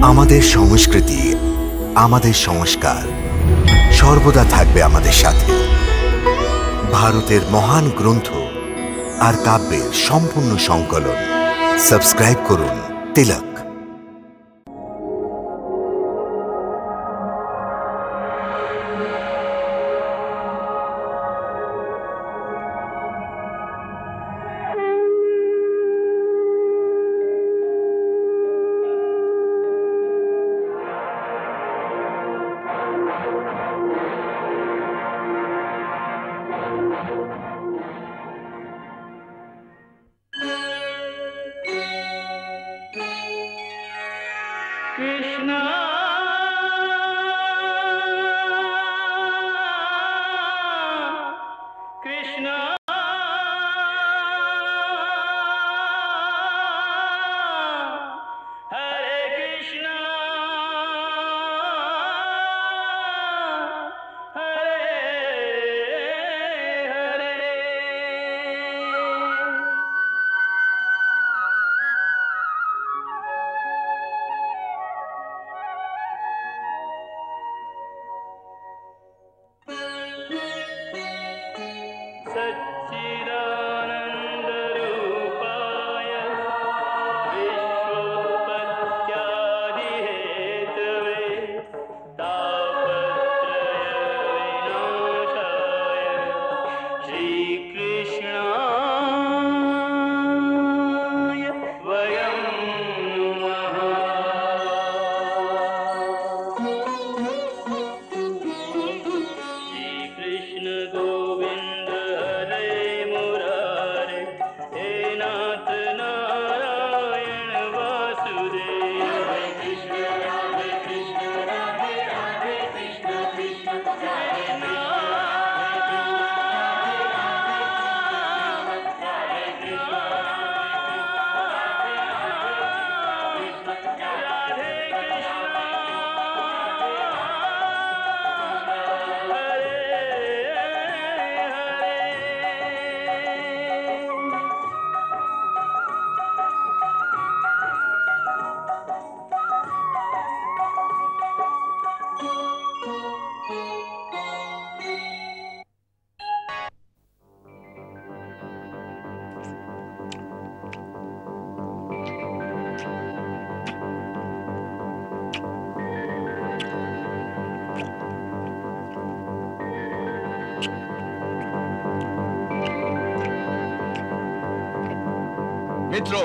আমাদের সংস্কৃতি, আমাদের সংস্কার সর্বদা থাকবে আমাদের সাথে। ভারতের মহান গ্রন্থ আর কাব্যের সম্পূর্ণ সংকলন। সাবস্ক্রাইব করুন তিলক। মিত্র,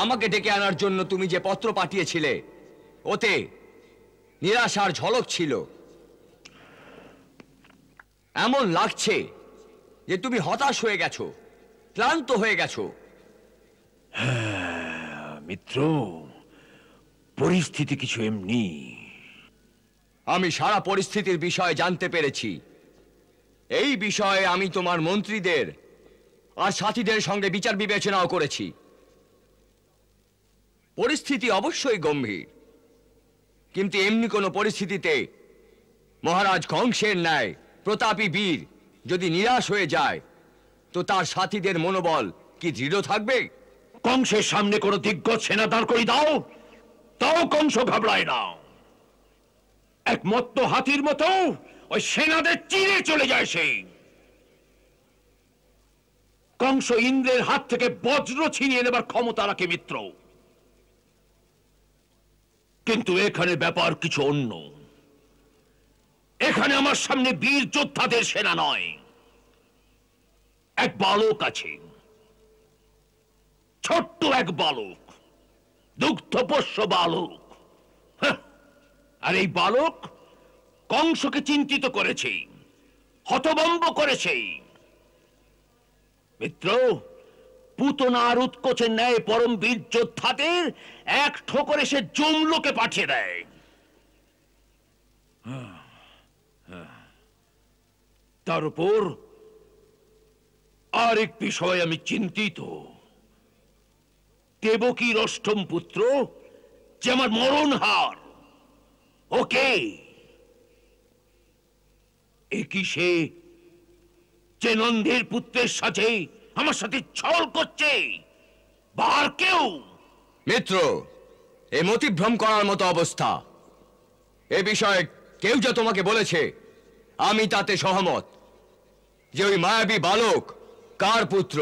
আমাকে ডেকে আনার জন্য তুমি যে পত্র পাঠিয়েছিলে ওতে নিরাশার ঝলক ছিল। এমন লাগছে যে তুমি হতাশ হয়ে গেছো, ক্লান্ত হয়ে গেছো। মিত্র, পরিস্থিতি কিছু এমনি। আমি সারা পরিস্থিতির বিষয়ে জানতে পেরেছি। এই বিষয়ে আমি তোমার মন্ত্রীদের আর সাথীদের সঙ্গে বিচার বিবেচনাও করেছি। পরিস্থিতি অবশ্যই গম্ভীর, কিন্তু এমনি কোনো পরিস্থিতিতে মহারাজ কংসের ন্যায় প্রতাপী বীর যদি নিরাশ হয়ে যায় তো তার সাথীদের মনোবল কি দৃঢ় থাকবে? কংসের সামনে কোনো দিগ্গজ সেনা দাঁড় করে দাও, তাও কংস ঘাবড়ায় না। এক মত্ত হাতির মতো ওই সেনাদের চিরে চলে যায় সে। কংস ইন্দ্রের হাত থেকে বজ্র ছিনিয়ে নেবার ক্ষমতা রাখে মিত্র, কিন্তু এখানে ব্যাপার কিছু অন্য। এখানে আমার সামনে বীর যোদ্ধাদের সেনা নয়, এক বালক আছে, ছোট্ট এক বালক, দুগ্ধপোষ্য বালক। আর এই বালক কংসকে চিন্তিত করেছে, হতভম্ব করেছে। মিত্র, পুতনা আর উৎকোচের ন্যায় পরম বীর যোদ্ধাদের এক ঠোকরে সে জমলোকে পাঠিয়ে দেয়। তার উপর আরেক বিষয় আমি চিন্তিত। দেবকীর অষ্টম পুত্র যে আমার মরণহার, ওকে একই সে যে নন্দের পুত্রের সাথে আমার সাথে ছল করছে, বার কেউ? মিত্র, এ মতিভ্রম করার মতো অবস্থা। এ বিষয়ে কেউ যে তোমাকে বলেছে, আমি তাতে সহমত যে ওই মায়াবী বালক কার পুত্র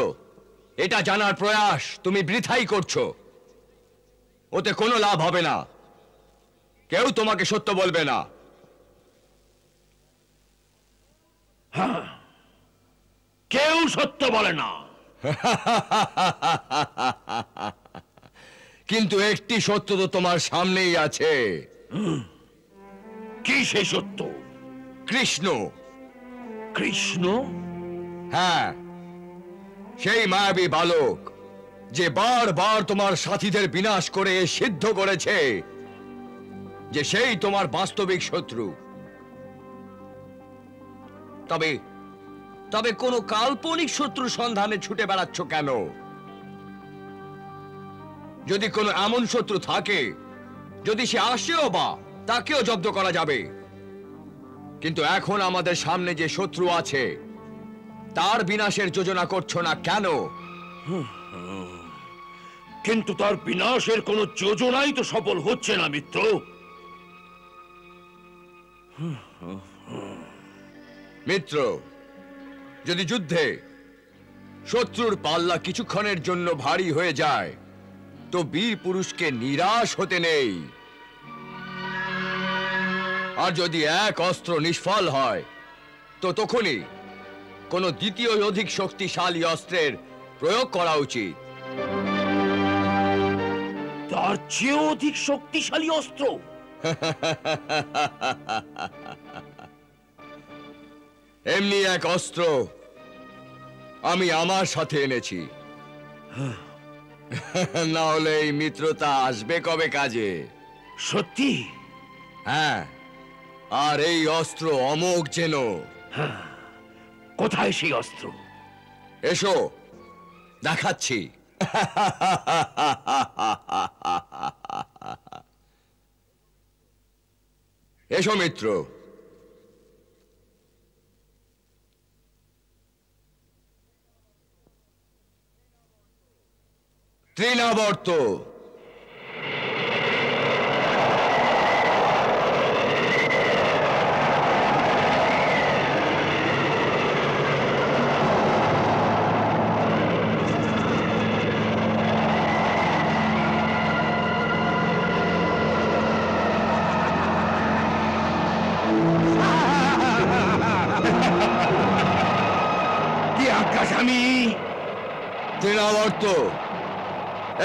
এটা জানার প্রয়াস তুমি বৃথাই করছো। ওতে কোনো লাভ হবে না, কেউ তোমাকে সত্য বলবে না। কেউ সত্য বলে না। কিন্তু একটি সত্য তো তোমার সামনেই আছে। কি সেই সত্য? কৃষ্ণ। কৃষ্ণ? হ্যাঁ, সেই মায়াবী বালক যে বারবার তোমার সাথীদের বিনাশ করে সিদ্ধ করেছে যে সেই তোমার বাস্তবিক শত্রু। তবে তবে কোন কাল্পনিক শত্রুর সন্ধানে ছুটে বেড়াচ্ছ কেন? যদি কোনো এমন শত্রু থাকে, যদি সে আসেও বা, তাকেও জব্দ করা যাবে। কিন্তু এখন আমাদের সামনে যে শত্রু আছে তার বিনাশের যোজনা করছো না কেন? কিন্তু তার বিনাশের কোনো যোজনাই তো সফল হচ্ছে না মিত্র। মিত্র, যদি যুদ্ধে শত্রুর পাল্লা কিছুক্ষণের জন্য ভারী হয়ে যায় তো বীর পুরুষকে নিরাশ হতে নেই। আর যদি এক অস্ত্র নিষ্ফল হয় তো তখনই কোনো দ্বিতীয় অধিক শক্তিশালী অস্ত্রের প্রয়োগ করা উচিত। তার চেয়েও অধিক শক্তিশালী অস্ত্র? এমনি এক অস্ত্র আমি আমার সাথে এনেছি। না হলে এই মিত্রতা আসবে কবে কাজে? সত্যি? হ্যাঁ, আর এই অস্ত্র অমোঘ যেন। কোথায় সেই অস্ত্র? এসো, দেখাচ্ছি। এসো মিত্র। তৃণাবর্ত। কি আজ্ঞাস্বামী? তৃণাবর্ত,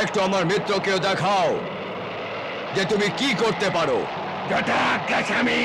একটু আমার মিত্রকেও দেখাও যে তুমি কি করতে পারো। যথা আজ্ঞাস্বামী।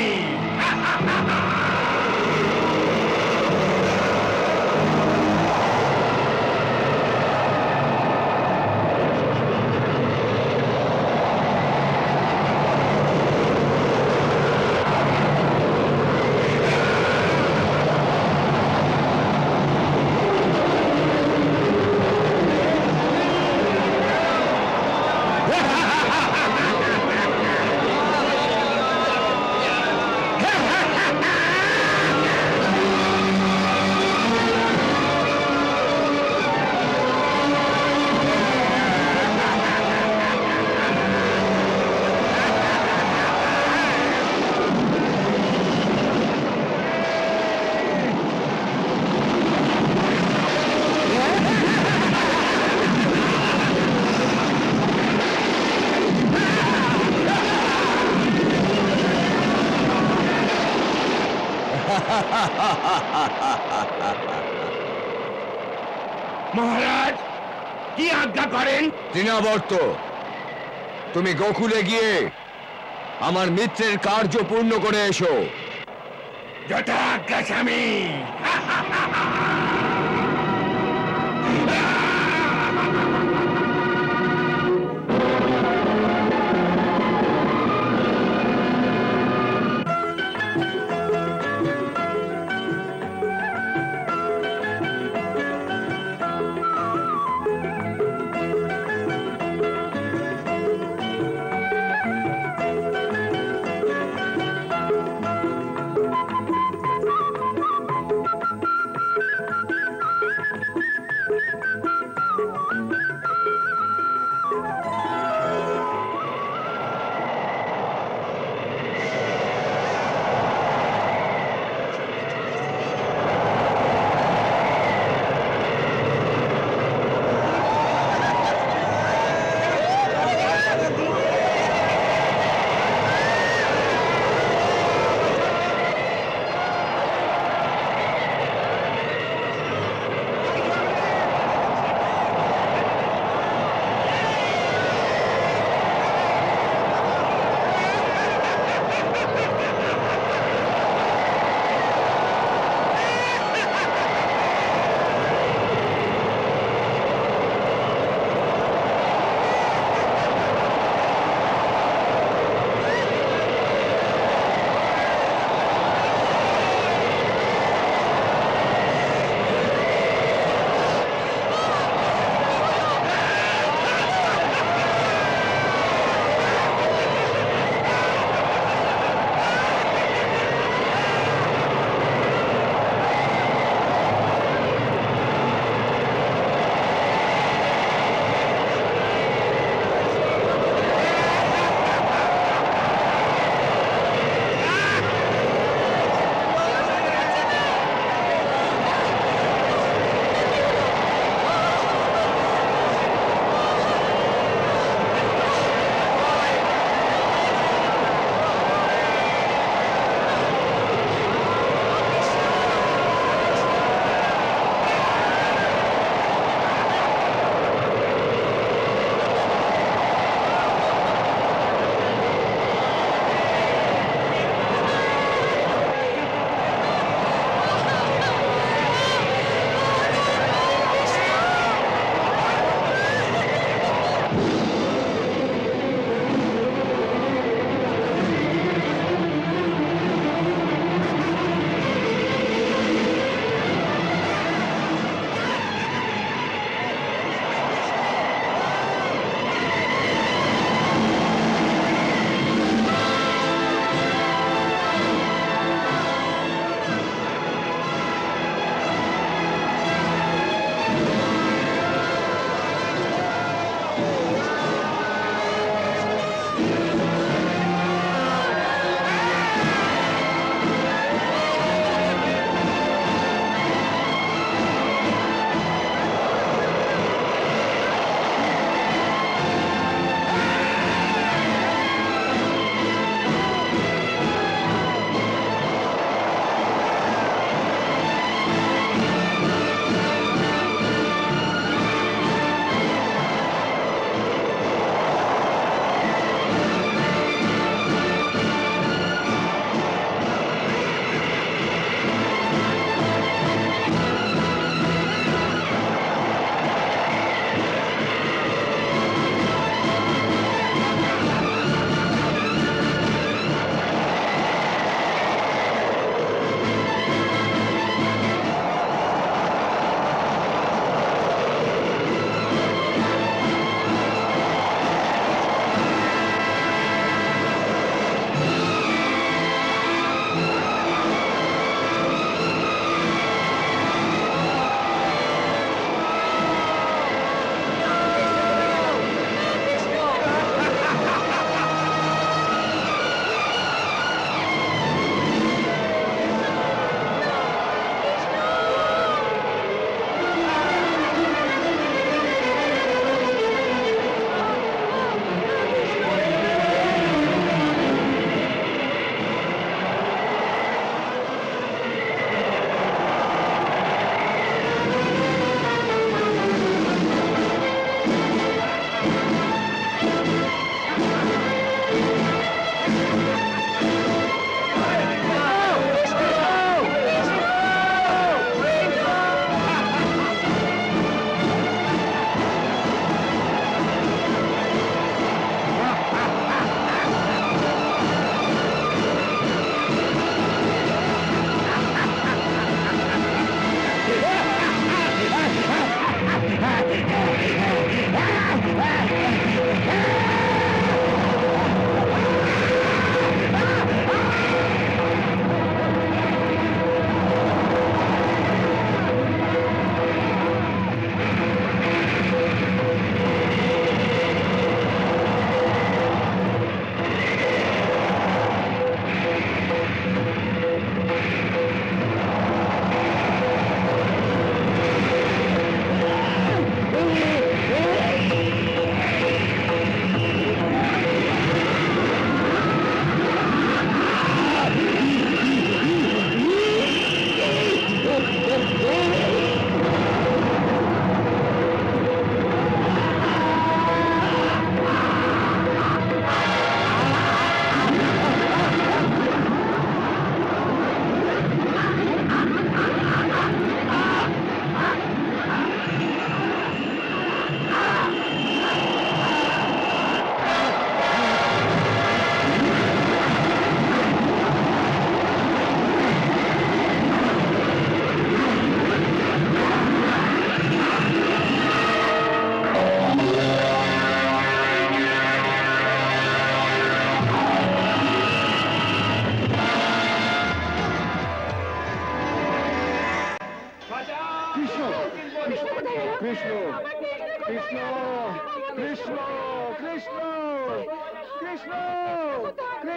মহারাজ, কি আজ্ঞা করেন? তৃণাবর্ত, তুমি গোকুলে গিয়ে আমার মিত্রের কার্য পূর্ণ করে এসো। যথা আজ্ঞাস্বামী।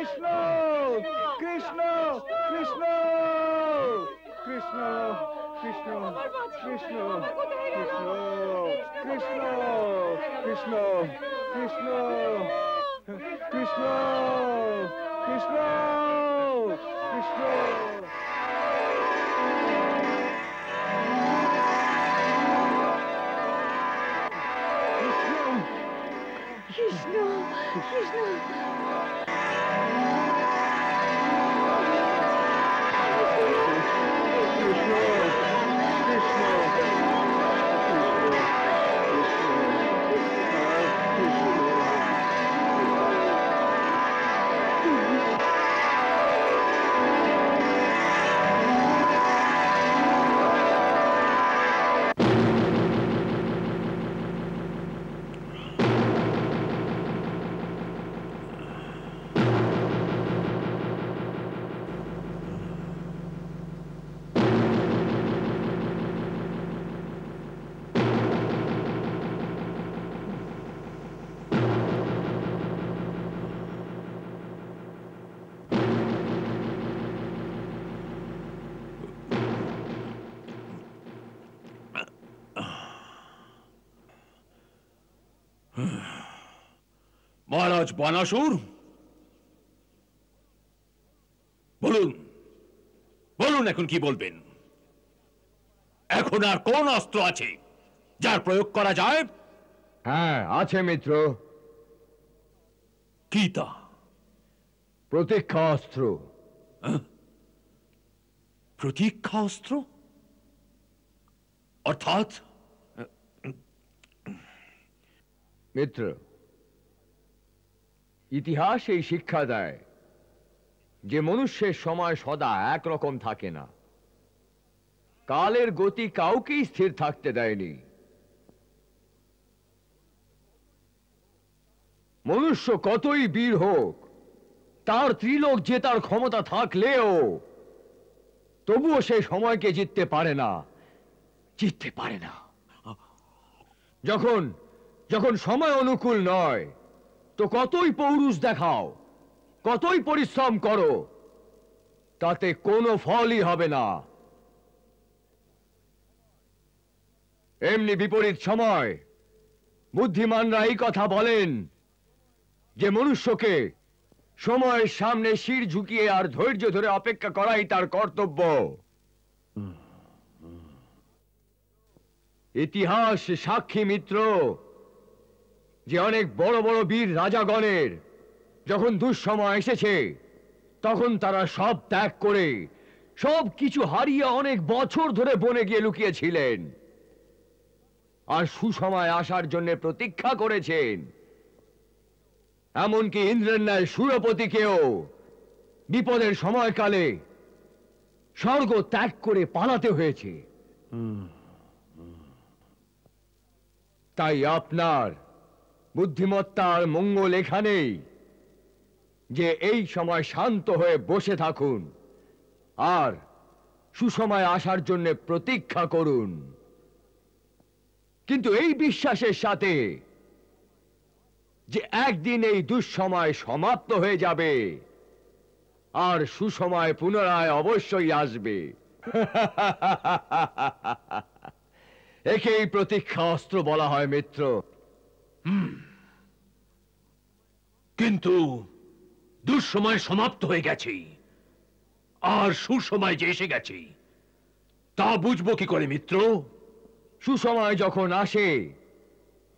কৃষ্ণ কৃষ্ণ কৃষ্ণ কৃষ্ণ কৃষ্ণ কৃষ্ণ কৃষ্ণ কৃষ্ণ কৃষ্ণ কৃষ্ণ কৃষ্ণ কৃষ্ণ কৃষ্ণ কৃষ্ণ মহারাজ বানাসুর, বলুন বলুন এখন কি বলবেন? এখন আর কোন অস্ত্র আছে যার প্রয়োগ করা যায়? হ্যাঁ আছে মিত্র, কি তা? প্রতীক্ষা অস্ত্র। প্রতীক্ষা অস্ত্র অর্থাৎ? মিত্র, ইতিহাস এই শিক্ষা দেয় যে মনুষ্যের সময় সদা একরকম থাকে না। কালের গতি কাউকেই স্থির থাকতে দেয়নি। মনুষ্য কতই বীর হোক, তার ত্রিলোক জেতার ক্ষমতা থাকলেও তবুও সে সময়কে জিততে পারে না, জিততে পারে না। যখন যখন সময় অনুকূল নয়, তো কতই পৌরুষ দেখাও, কতই পরিশ্রম করো, তাতে কোনো ফলই হবে না। এমনি বিপরীত সময় বুদ্ধিমানরা এই কথা বলেন যে মনুষ্যকে সময়ের সামনে শির ঝুঁকিয়ে আর ধৈর্য ধরে অপেক্ষা করাই তার কর্তব্য। ইতিহাস সাক্ষী মিত্র যে অনেক বড় বড় বীর রাজাগণের যখন দুঃসময় এসেছে, তখন তারা সব ত্যাগ করে সব কিছু হারিয়ে অনেক বছর ধরে বনে গিয়ে লুকিয়েছিলেন আর সুসময় আসার জন্য প্রতীক্ষা করেছেন। এমনকি ইন্দ্রের ন্যায় সুরপতিকেও বিপদের সময়কালে স্বর্গ ত্যাগ করে পালাতে হয়েছে। তাই আপনার বুদ্ধিমত্তার মঙ্গল এখানেই যে এই সময় শান্ত হয়ে বসে থাকুন আর সুসময় আসার জন্য প্রতীক্ষা করুন, কিন্তু এই বিশ্বাসের সাথে যে একদিন এই দুঃসময় সমাপ্ত হয়ে যাবে আর সুসময় পুনরায় অবশ্যই আসবে। একেই প্রতীক্ষা অস্ত্র বলা হয় মিত্র। কিন্তু দুঃসময় সমাপ্ত হয়ে গেছে আর সুসময় যে এসে গেছে, তা বুঝবো কি করে মিত্র? সুসময় যখন আসে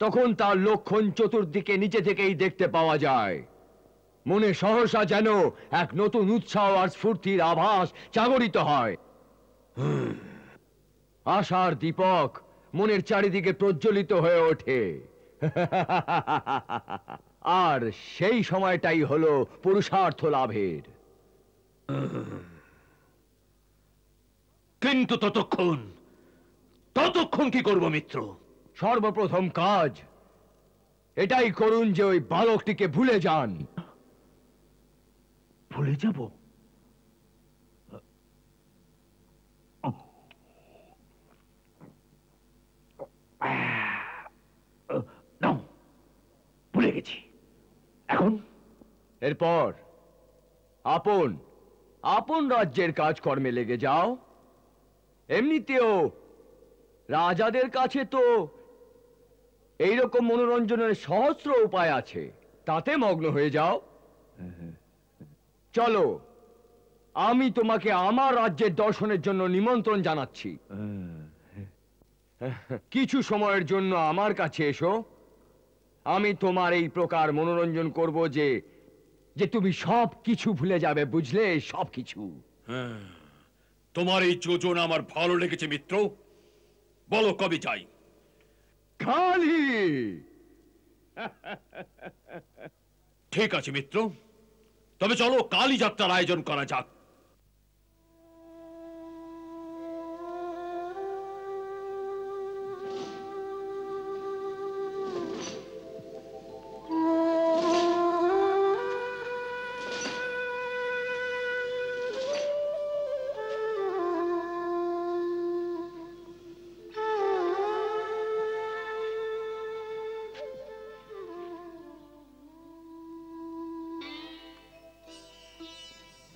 তখন তার লক্ষণ চতুর্দিকে নিচে থেকেই দেখতে পাওয়া যায়। মনে সহসা যেন এক নতুন উৎসাহ আর স্ফূর্তির আভাস জাগরিত হয়। আশার দীপক মনের চারিদিকে প্রজ্বলিত হয়ে ওঠে। আর সেই সময়টাই হলো পুরুষার্থ লাভের। কিন্তু ততক্ষণ ততক্ষণ কি করব মিত্র? সর্বপ্রথম কাজ এটাই করুন যে ওই বালকটিকে ভুলে যান। ভুলে যাব? ভুলে গেছি। এখন এরপর আপন আপন রাজ্যের কাজকর্মে লেগে যাও। এমনিতেও রাজাদের কাছে তো এইরকম মনোরঞ্জনের সহস্র উপায় আছে, তাতে মগ্ন হয়ে যাও। চলো, আমি তোমাকে আমার রাজ্যের দর্শনের জন্য নিমন্ত্রণ জানাচ্ছি। কিছু সময়ের জন্য আমার কাছে এসো। আমি তোমার এই প্রকার মনোরঞ্জন করব যে যে তুমি সব কিছু ভুলে যাবে, বুঝলে? সব কিছু। তোমার এই যোজনা আমার ভালো লেগেছে মিত্র। বলো কবে চাই? কালি। ঠিক আছে মিত্র, তবে চলো কালী যাত্রার আয়োজন করা যাক।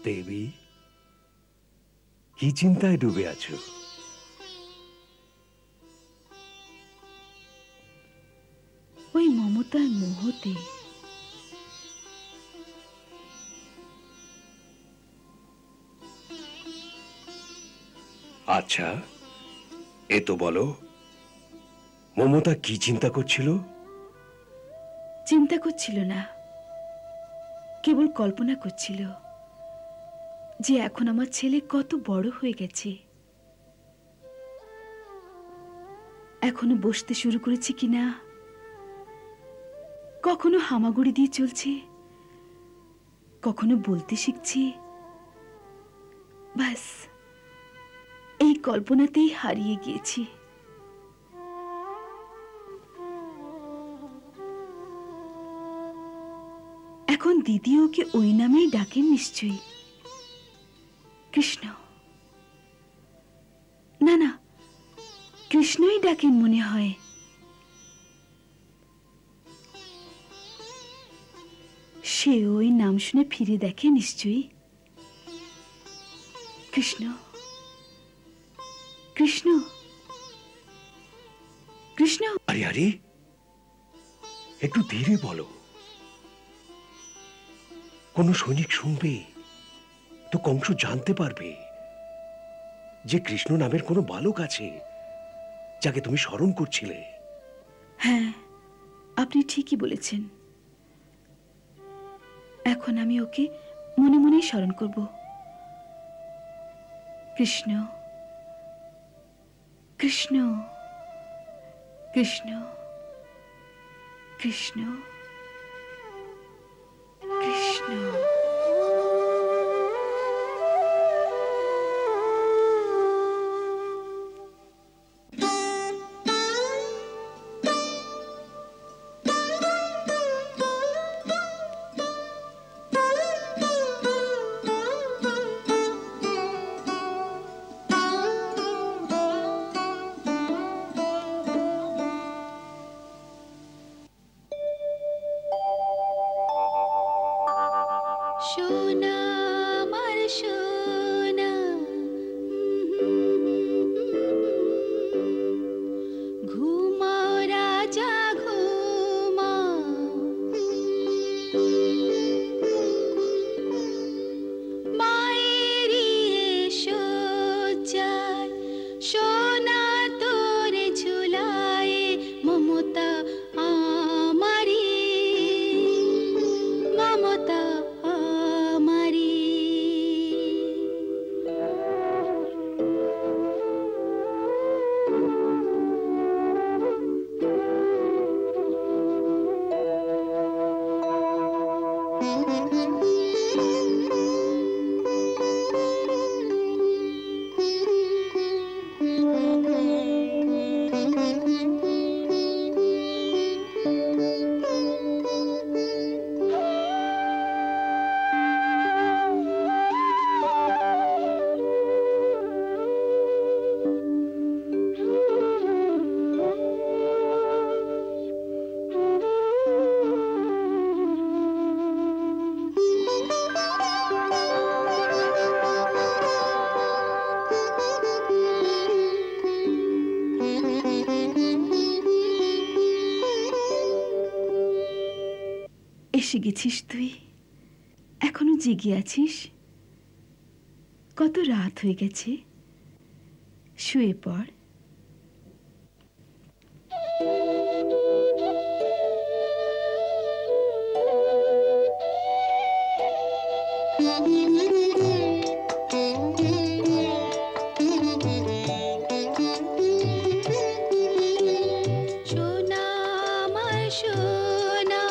দেবী, কি চিন্তায় ডুবে আছো? ওই মমতার মোহতে আচ্ছা, এ তো বলো, মমতা কি চিন্তা করছিল? চিন্তা করছিল না, কেবল কল্পনা করছিল যে এখন আমার ছেলে কত বড় হয়ে গেছে, এখনো বসতে শুরু করেছে কিনা, কখনো হামাগুড়ি দিয়ে চলছে, কখনো বলতে শিখছে। ব্যাস এই কল্পনাতেই হারিয়ে গিয়েছি। এখন দিদি ওকে ওই নামেই ডাকেন নিশ্চয়ই, কৃষ্ণ। না না, কৃষ্ণই ডাকেন মনে হয়। সে ওই নাম শুনে ফিরে দেখে নিশ্চয়ই। কৃষ্ণ কৃষ্ণ কৃষ্ণ। আরে আরে, একটু ধীরে বলো, কোন সৈনিক শুনবে তো কংস জানতে পারবে যে কৃষ্ণ নামের কোনো বালক আছে যাকে তুমি স্মরণ করছিলে। হ্যাঁ, আপনি ঠিকই বলেছেন। এখন আমি ওকে মনে মনেই স্মরণ করব। কৃষ্ণ কৃষ্ণ কৃষ্ণ কৃষ্ণ কৃষ্ণ। সোনা আমার সোনা, ঘুমাও রাজা ঘুমাও, মায়েরি শয্যায় সোনা তোরে ঝুলায়, মমতা আমারি, মমতা আমারি। গেছিস তুই? এখনো জেগে আছিস? কত রাত হয়ে গেছে, শুয়ে পড়। সোনা আমার সোনা,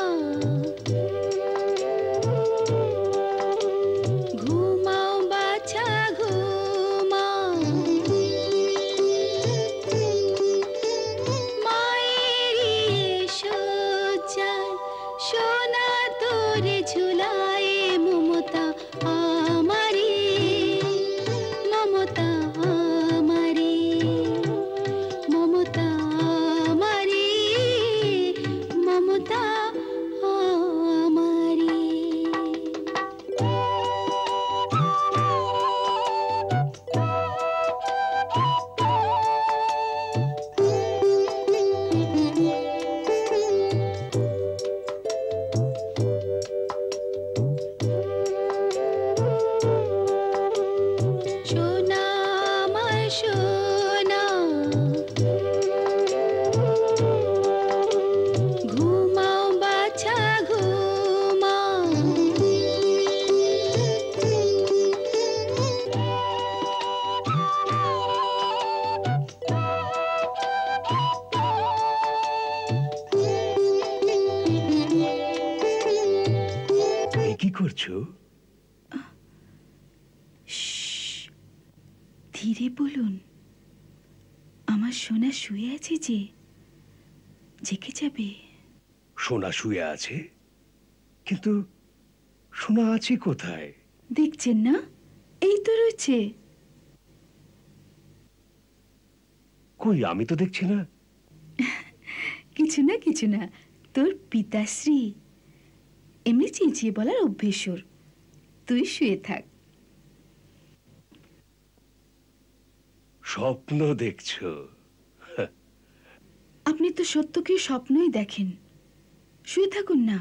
ঘুমাও বাছা ঘুমাও, মায়েরই শয্যায় সোনা তোরে ঝুলায়, মমতা আমারি, মমতা আমারি, মমতা আমারি, মমতা আমারি। সোনা আমার সোনা, ঘুমাও বাছা ঘুমাও, এ কি করছো? ধীরে বলুন, আমার সোনা শুয়ে আছে যে, জেগে যাবে। সোনা শুয়ে আছে, কিন্তু সোনা আছে কোথায়? দেখছেন না, এই তো রয়েছে। কই, আমি তো দেখছি না। কিছু না কিছু না, তোর পিতাশ্রী এমনি চেঁচিয়ে বলার অভ্যেস ওর। তুই শুয়ে থাক। স্বপ্ন দেখছো? আপনি তো সত্যকে স্বপ্নই দেখেন। শুয়ে থাকুন না।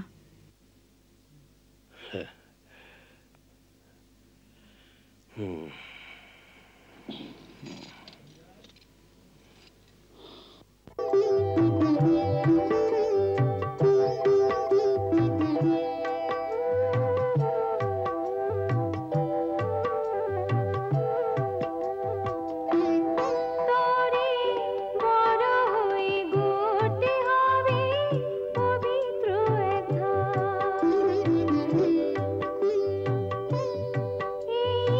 তোরে বড় হয়ে গড়তে হবে পবিত্র এক ধাম। এই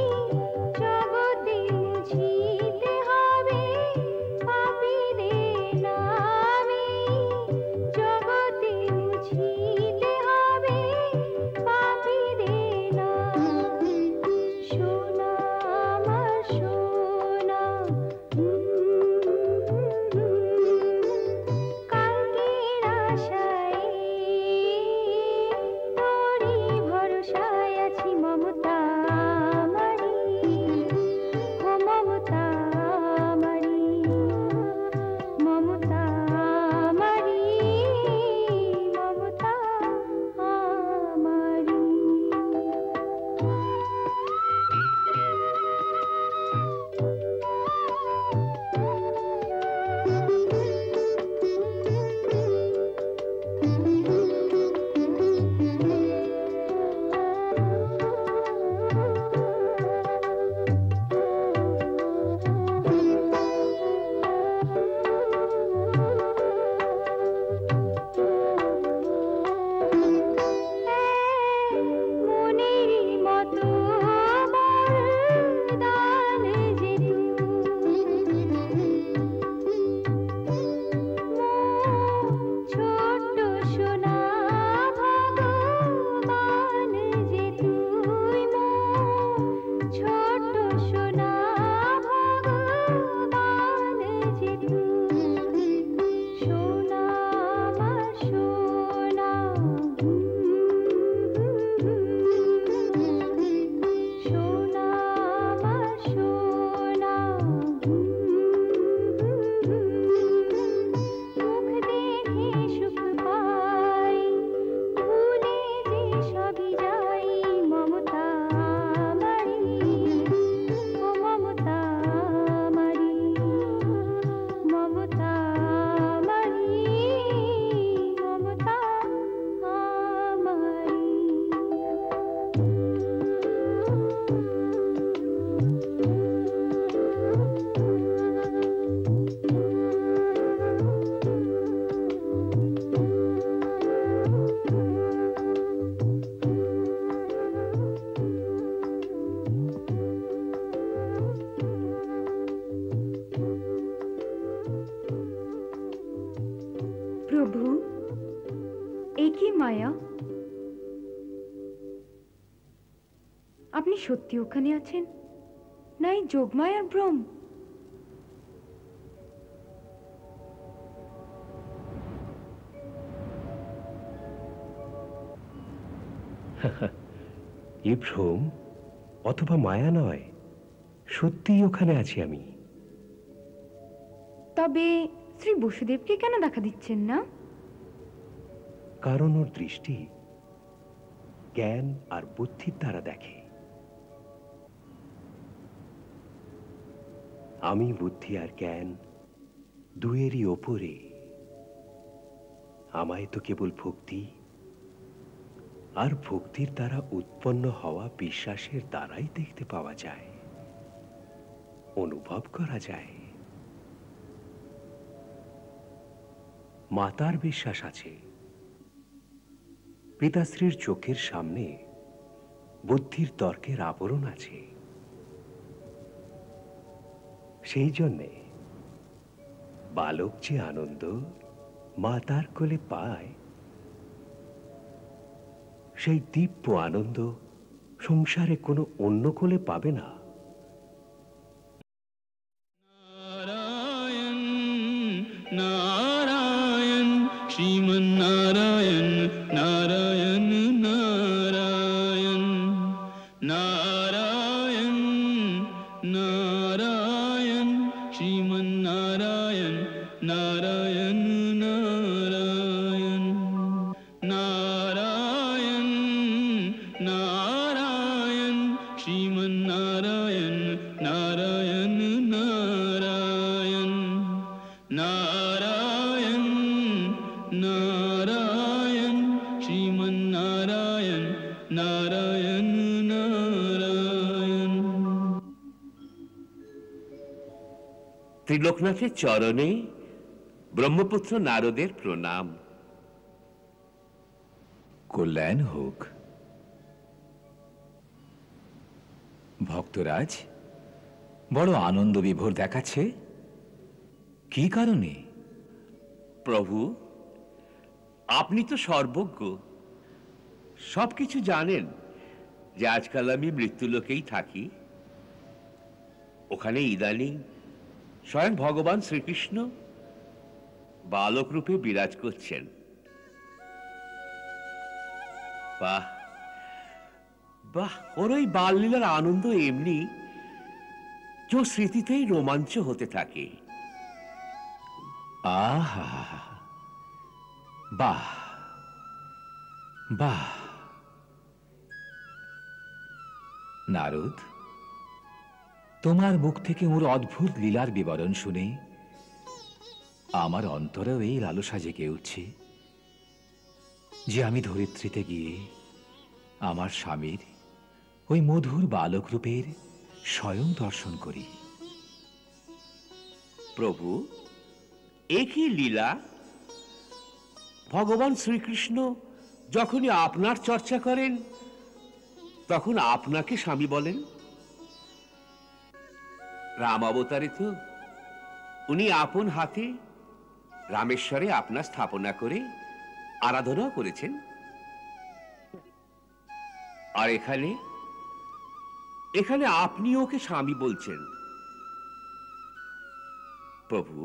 উনি সত্যি ওখানে আছেন, না এই যোগমায়ার ভ্রম? এ ভ্রম অথবা মায়া নয়, সত্যিই ওখানে আছি আমি। তবে শ্রী বসুদেবকে কেন দেখা দিচ্ছেন না? কারণ ওর দৃষ্টি জ্ঞান আর বুদ্ধির দ্বারা দেখে। আমি বুদ্ধি আর জ্ঞান দুয়েরই ওপরে। আমায় তো কেবল ভক্তি আর ভক্তির দ্বারা উৎপন্ন হওয়া বিশ্বাসের দ্বারাই দেখতে পাওয়া যায়, অনুভব করা যায়। মাতার বিশ্বাস আছে, পিতাশ্রীর চোখের সামনে বুদ্ধির তর্কের আবরণ আছে। সেই জন্যে বালক যে আনন্দ মাতার কোলে পায়, সেই দিব্য আনন্দ সংসারে কোনো অন্য কোলে পাবে না। नारायण नारायण श्रीमन्नारायण नारायण नारायण नारायण नारायण श्रीमन्नारायण नारायण नारायण नारायण नारायण श्रीमन्नारायण नारायण नारायण नारायण नारायण श्रीमन्नारायण नारायण नारायण। ত্রিলোকনাথের চরণে ব্রহ্মপুত্র নারদের প্রণাম। কল্যাণ হোক। ভক্তরাজ বড় আনন্দ বিভোর দেখাচ্ছে, কি কারণে? প্রভু, আপনি তো সর্বজ্ঞ, সবকিছু জানেন যে আজকাল আমি মৃত্যুলোকেই থাকি। ওখানে ইদানিং স্বয়ং ভগবান শ্রীকৃষ্ণ বালক রূপে বিরাজ করছেন। বাহ বাহ, ওর ওই বাললীলার আনন্দ এমনি যে স্মৃতিতেই রোমাঞ্চ হতে থাকে। আহা, বাহ বাহ। নারদ, তোমার মুখ থেকে ওর অদ্ভুত লীলার বিবরণ শুনে আমার অন্তরেও এই লালসা জেগে উঠছে যে আমি ধরিত্রীতে গিয়ে আমার স্বামীর ওই মধুর বালক রূপের স্বয়ং দর্শন করি। প্রভু, এ কি লীলা! ভগবান শ্রীকৃষ্ণ যখনই আপনার চর্চা করেন তখন আপনাকে স্বামী বলেন। রাম অবতারে তো উনি আপন হাতে রামেশ্বরে আপনার স্থাপনা করে আরাধনা করেছেন। আর এখানে এখানে আপনি ওকে স্বামী বলছেন। প্রভু,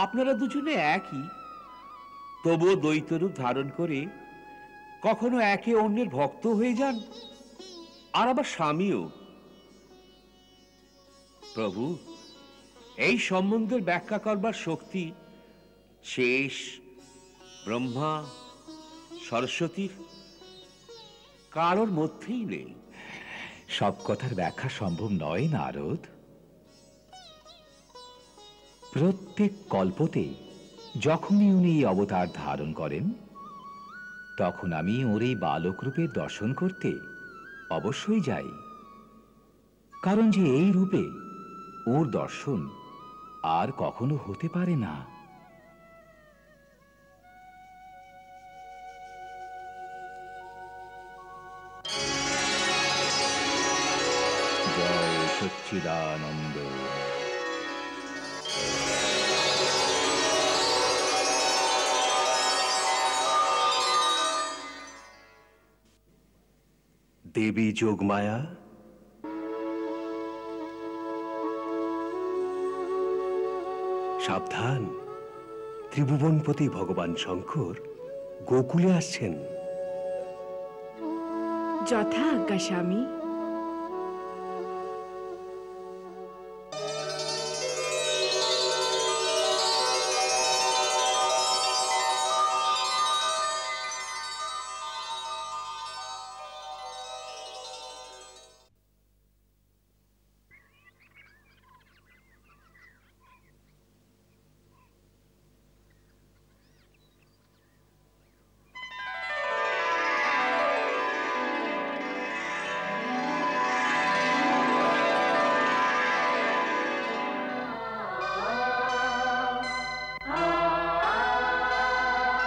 আপনারা দুজনে একই, তবুও দ্বৈতরূপ ধারণ করে কখনো একে অন্যের ভক্ত হয়ে যান, আর আবার স্বামীও। প্রভু, এই সম্বন্ধের ব্যাখ্যা করবার শক্তি শেষ, ব্রহ্মা, সরস্বতীর কারোর মধ্যেই নেই। সব কথার ব্যাখ্যা সম্ভব নয় নারদ। প্রত্যেক কল্পতে যখনই উনি এই অবতার ধারণ করেন তখন আমি ওর এই বালক রূপের দর্শন করতে অবশ্যই যাই, কারণ যে এই রূপে ওর দর্শন আর কখনো হতে পারে না। জয় সচ্চিদানন্দ। দেবী যোগমায়া, সাবধান, ত্রিভুবনপতি ভগবান শঙ্কর গোকুলে আসছেন। যথা আজ্ঞা স্বামী।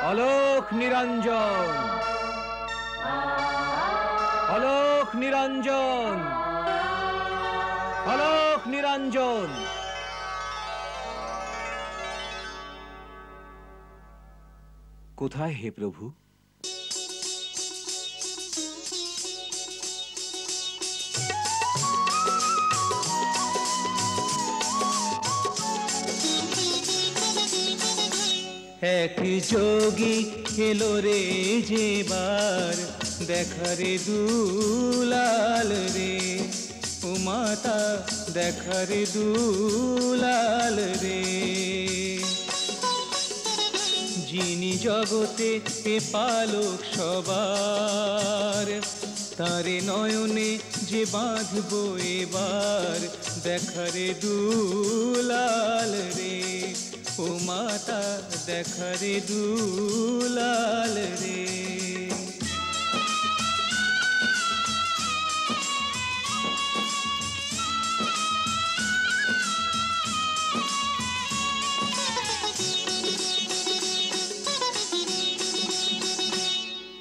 অলোক নিরঞ্জন, অলোক নিরঞ্জন, অলোক নিরঞ্জন। কোথায় হে প্রভু? এক যোগী এলো রে যেবার, দেখারে দুলাল রে, ও মাতা দেখারে দুলাল রে। যিনি জগতে এ পালক সবার, তারে নয়নে যে বাঁধব এবার, দেখারে দুলাল রে, ও মাতা দেখারে দুলাল রে।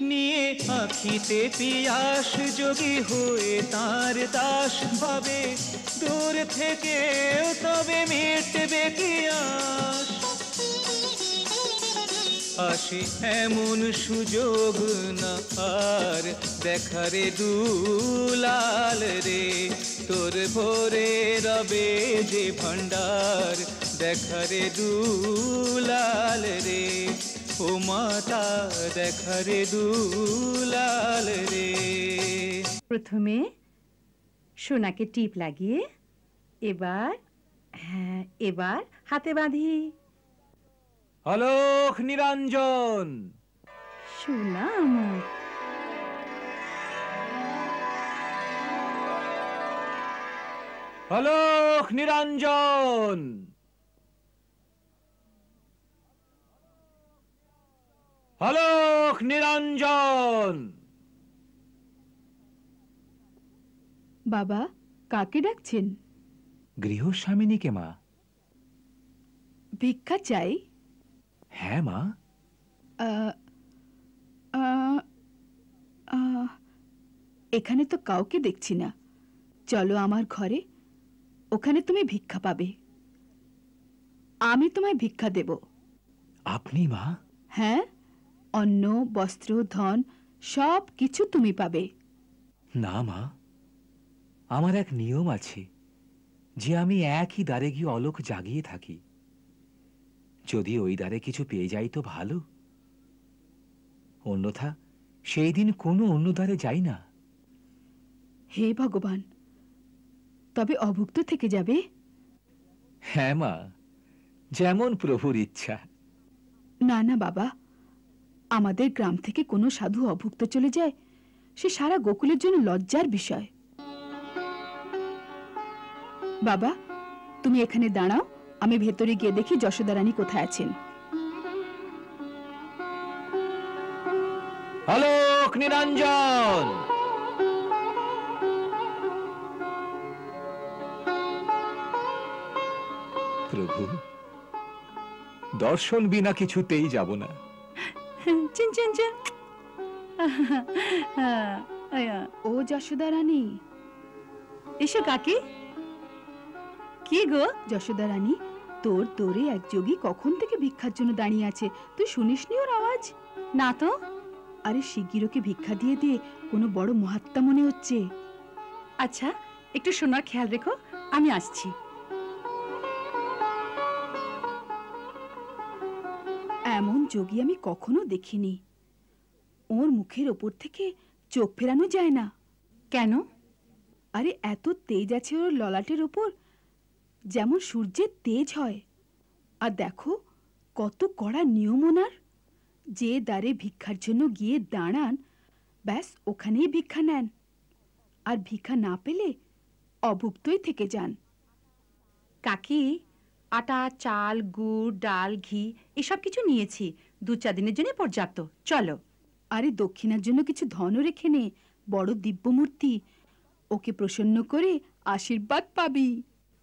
নিয়ে আখিতে পিয়াস যোগী হয়ে তার দাস ভাবে, দূর থেকেও তবে মিটবে কি আশ। আসে এমন সুযোগ না আর, দেখারে দুলাল রে, তোর ভোরে রবে যে ভান্ডার, দেখারে দুলাল রে, ও মাতা দেখারে দুলাল রে। প্রথমে সোনাকে টিপ লাগিয়ে এবার হাতে বাঁধি। অলোক নিরঞ্জন, সোনা আমার। অলোক নিরঞ্জন, অলোক নিরঞ্জন। বাবা, কাকে ডাকছেন? গৃহস্বামিনীকে মা। ভিক্ষা চাই? হ্যাঁ মা। এখানে তো কাউকে দেখছি না। চলো আমার ঘরে, ওখানে তুমি ভিক্ষা পাবে। আমি তোমায় ভিক্ষা দেব। আপনি মা? হ্যাঁ, অন্ন, বস্ত্র, ধন সব কিছু তুমি পাবে। না মা, আমার এক নিয়ম আছে যে আমি একই দ্বারে গিয়ে অলোক জাগিয়ে থাকি। যদি ওই দ্বারে কিছু পেয়ে যাই তো ভালো, অন্যথা সেই দিন কোনো অন্য দ্বারে যাই না। হে ভগবান, তবে অভুক্ত থেকে যাবে? হ্যাঁ মা, যেমন প্রভুর ইচ্ছা। না না বাবা, আমাদের গ্রাম থেকে কোনো সাধু অভুক্ত চলে যায়, সে সারা গোকুলের জন্য লজ্জার বিষয়। বাবা, তুমি এখানে দাঁড়াও, আমি ভেতরে গিয়ে দেখি যশোদা রানী কোথায় আছেন। অলোক নিরঞ্জন, প্রভু দর্শন বিনা কিছুতেই যাব না। ও যশোদা রানী, এসো কাকি। কি গো যশোদা রানী, তোর দৌড়ে এক যোগী কখন থেকে ভিক্ষার জন্য দাঁড়িয়ে আছে, তুই শুনিসনি ওর আওয়াজ? না তো, আরে শিগগির ওকে ভিক্ষা দিয়ে দিয়ে কোনো বড় মহাত্মা মনে হচ্ছে। আচ্ছা, একটু সোনার খেয়াল রেখো, আমি আসছি। এমন যোগী আমি কখনো দেখিনি। ওর মুখের ওপর থেকে চোখ ফেরানো যায় না। কেন? আরে এত তেজ আছে ওর ললাটের ওপর, যেমন সূর্যের তেজ হয়। আর দেখো কত কড়া নিয়ম ওনার। যে দ্বারে ভিক্ষার জন্য গিয়ে দাঁড়ান, ব্যাস ওখানেই ভিক্ষা নেন। আর ভিক্ষা না পেলে অভুক্তই থেকে যান। কাকি, আটা, চাল, গুড়, ডাল, ঘি এসব কিছু নিয়েছি, 2-4 দিনের জন্য পর্যাপ্ত। চলো। আরে দক্ষিণার জন্য কিছু ধনও রেখে নে, বড় দিব্যমূর্তি, ওকে প্রসন্ন করে আশীর্বাদ পাবি।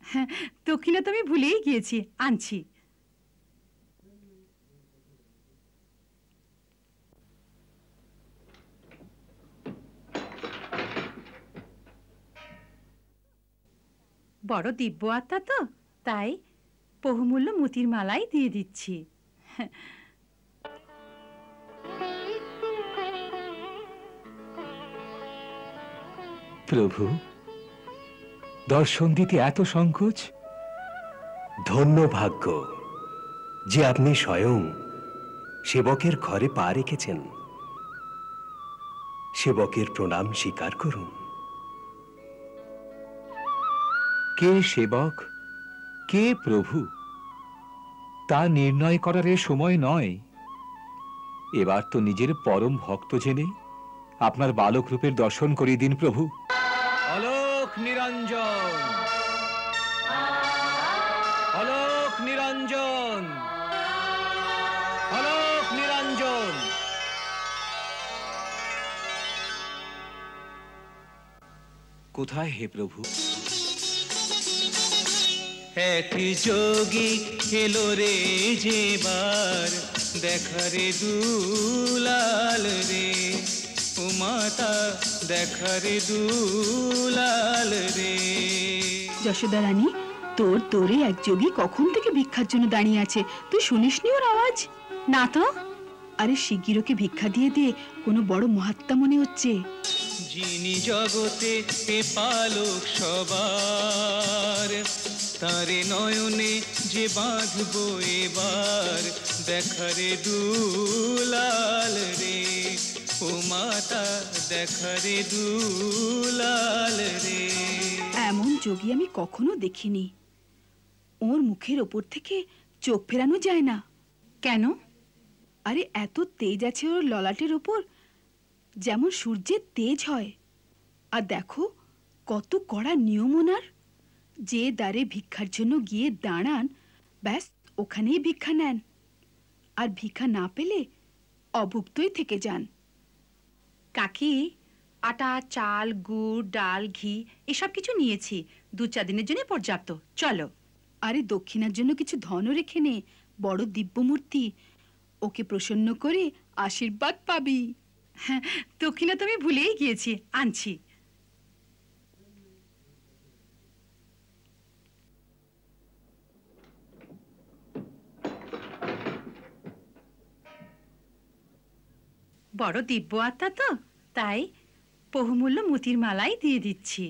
হ্যাঁ, দক্ষিণা তো আমি ভুলেই গিয়েছি, আনছি। বড় দিব্য আত্মা তো, তাই বহুমূল্য মোতির মালাই দিয়ে দিচ্ছি। প্রভু, দর্শন দিতে এত সংকোচ? ধন্য ভাগ্য যে আপনি স্বয়ং সেবকের ঘরে পা রেখেছেন। সেবকের প্রণাম স্বীকার করুন। কে সেবক, কে প্রভু, তা নির্ণয় করার এ সময় নয়। এবার তো নিজের পরম ভক্ত জেনে আপনার বালক রূপের দর্শন করিয়ে দিন প্রভু। অলোক নিরঞ্জন, অলোক নিরঞ্জন, অলোক নিরঞ্জন। কোথায় হে প্রভু? এক যোগী খেলো রে যেবার, দেখারে দুলাল রে, ও মাতা দেখারে দুলাল রে। যশোদা রানী, তোর তোরে এক যোগী কখন থেকে ভিক্ষার জন্য দাঁড়িয়ে আছে, তুই শুনিসনি ওর আওয়াজ? না তো। আরে শিগগির ওকে ভিক্ষা দিয়ে দিয়ে কোনো বড় মহাত্মা মনে হচ্ছে। যিনি জগতে এ পালক সবার, তারে নয়নে যে বাঁধবো এবার, দেখারে দুলাল রে, ও মাতা দেখারে দুলাল রে। এমন যোগী আমি কখনো দেখিনি। ওর মুখের ওপর থেকে চোখ ফেরানো যায় না। কেন? আরে এত তেজ আছে ওর ললাটের ওপর, যেমন সূর্যের তেজ হয়। আর দেখো কত কড়া নিয়ম ওনার। যে দ্বারে ভিক্ষার জন্য গিয়ে দাঁড়ান, ব্যাস ওখানেই ভিক্ষা নেন। আর ভিক্ষা না পেলে অভুক্তই থেকে যান। কাকি, আটা, চাল, গুড়, ডাল, ঘি এসব কিছু নিয়েছি, 2-4 দিনের জন্য পর্যাপ্ত। চলো। আরে দক্ষিণার জন্য কিছু ধনও রেখে নে, বড় দিব্যমূর্তি, ওকে প্রসন্ন করে আশীর্বাদ পাবি। হ্যাঁ, দক্ষিণা তো আমি ভুলেই গিয়েছি, আনছি। বড় দিব্য আত্মা তো, তাই বহুমূল্য মোতির মালাই দিয়ে দিচ্ছি।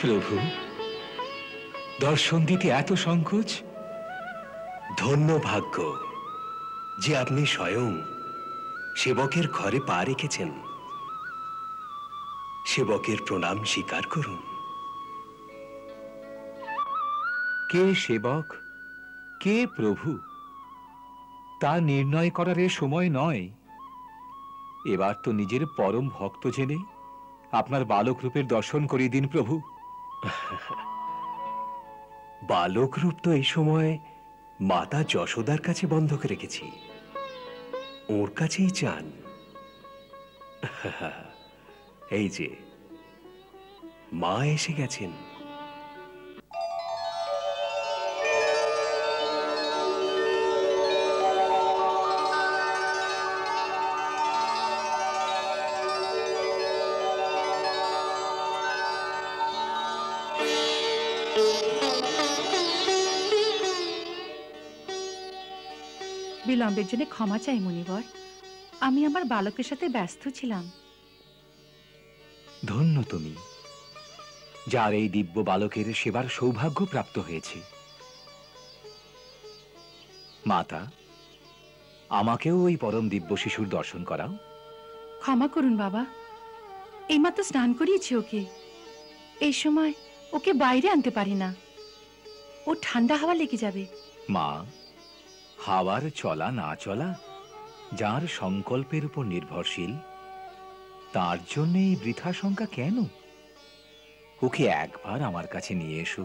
প্রভু, দর্শন দিতে এত সংকোচ? ধন্য ভাগ্য যে আপনি স্বয়ং সেবকের ঘরে পা রেখেছেন। সেবকের প্রণাম স্বীকার করুন। কে সেবক, কে প্রভু, তা নির্ণয় করার এ সময় নয়। এবার তো নিজের পরম ভক্ত জেনে আপনার বালক রূপের দর্শন করিয়ে দিন প্রভু। বালক রূপ তো এই সময় মাতা যশোদার কাছে বন্ধক রেখেছি, ওর কাছেই চান। এই যে মা এসে গেছেন। বিলম্বের জন্য ক্ষমা চাই মুনিবর। আমি আমার বালকের সাথে ব্যস্ত ছিলাম। ধন্য তুমি, যার এই দিব্য বালকের সেবার সৌভাগ্য প্রাপ্ত হয়েছে। মাতা, আমাকেও ওই পরম দিব্য শিশুর দর্শন করাও। ক্ষমা করুন বাবা, এইমাত্র স্নান করিয়েছি ওকে। এই সময় ওকে বাইরে আনতে পারি না, ও ঠান্ডা হাওয়া লেগে যাবে। মা, হাওয়ার চলা না চলা যার সংকল্পের উপর নির্ভরশীল, তার জন্য এই বৃথা শঙ্কা কেন? ওকে একবার আমার কাছে নিয়ে এসো।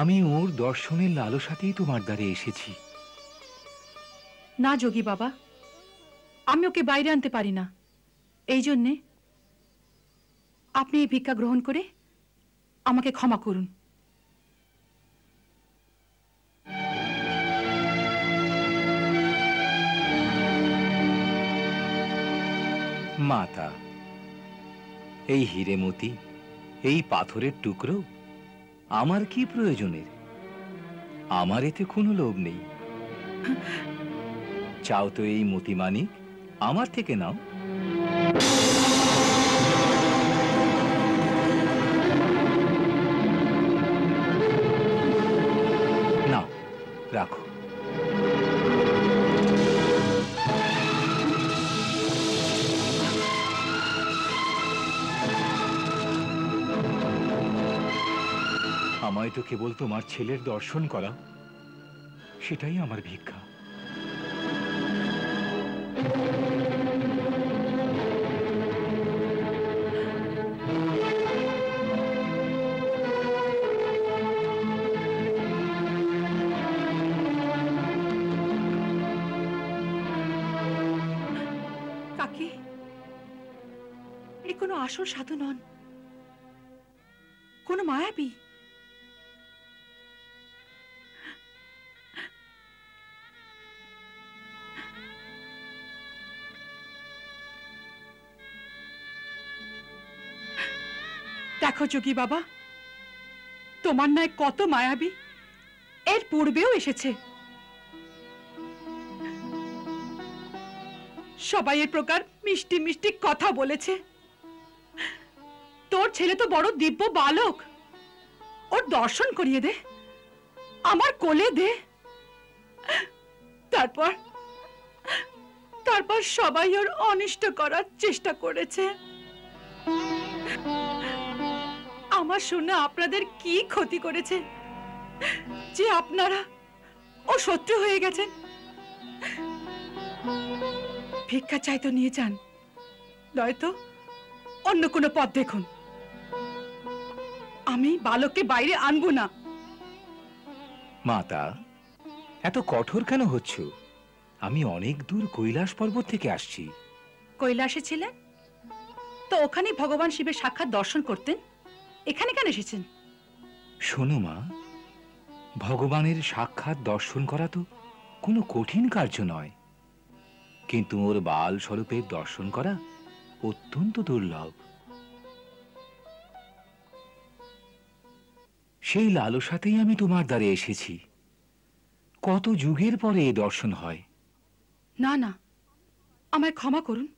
আমি ওর দর্শনের লালসাতেই তোমার দ্বারে এসেছি। না যোগী বাবা, আমি ওকে বাইরে আনতে পারি না। এই জন্যে আপনি এই ভিক্ষা গ্রহণ করে আমাকে ক্ষমা করুন। মাতা, এই হিরেমতি, এই পাথরের টুকরো আমার কি প্রয়োজনের? আমার এতে কোনো লোভ নেই। চাও তো এই মতিমানিক আমার থেকে নাও। নাও, রাখো। আমায় তো কেবল তোমার ছেলের দর্শন করা, সেটাই আমার ভিক্ষা। কাকি, এ কোনো আসল সাধু নন, কোনো মায়াবী। দেখো যোগী বাবা, তোমার নয় কত মায়াবী এর পূর্বেও এসেছে। সবাই এর প্রকার মিষ্টি মিষ্টি কথা বলেছে। তোর ছেলে তো বড় দিব্য বালক, ওর দর্শন করিয়ে দে, আমার কোলে দে। তারপর তারপর সবাই ওর অনিষ্ট করার চেষ্টা করেছে। আমার শুনে আপনাদের কি ক্ষতি করেছে যে আপনারা ও শত্রু হয়ে গেছেন? ভিক্ষা চাই তো নিয়ে যান, নয়তো অন্য কোনো পথ দেখুন। আমি বালককে বাইরে আনবো না। মাতা, এত কঠোর কেন হচ্ছ? আমি অনেক দূর কৈলাস পর্বত থেকে আসছি। কৈলাসে ছিলেন তো ওখানেই ভগবান শিবের সাক্ষাৎ দর্শন করতেন, এখানে কেন এসেছেন? শোনো মা, ভগবানের সাক্ষাৎ দর্শন করা তো কোনো কঠিন কার্য নয়, কিন্তু ওর বাল স্বরূপের দর্শন করা অত্যন্ত দুর্লভ। সেই লালসাতেই আমি তোমার দ্বারে এসেছি। কত যুগের পরে এ দর্শন হয়। না না, আমায় ক্ষমা করুন,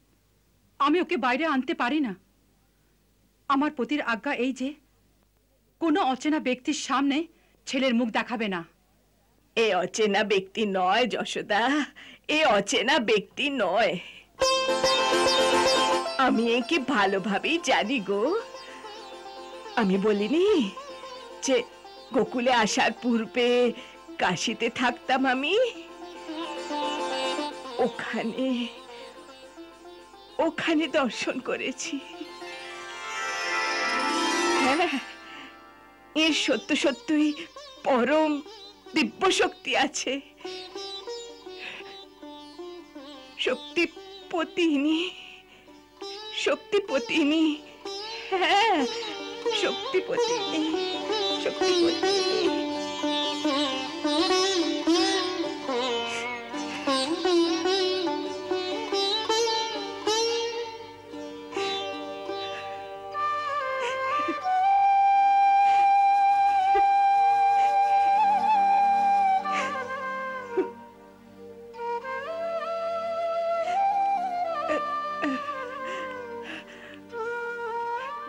আমি ওকে বাইরে আনতে পারি না। আমার পতির আজ্ঞা এই যে কোনো অচেনা ব্যক্তির সামনে ছেলের মুখ দেখাবে না। এ অচেনা ব্যক্তি নয় যশোদা, এ অচেনা ব্যক্তি নয়। আমি একে ভালোভাবেই জানি গো। আমি বলিনি যে গোকুলে আসার পূর্বে কাশিতে থাকতাম আমি? ওখানে ওখানে দর্শন করেছি। হ্যাঁ, এর সত্য সত্যই পরম দিব্য শক্তি আছে। শক্তিপতিনী, শক্তিপতিনী, হ্যাঁ শক্তিপতিনী, শক্তিপতিনী।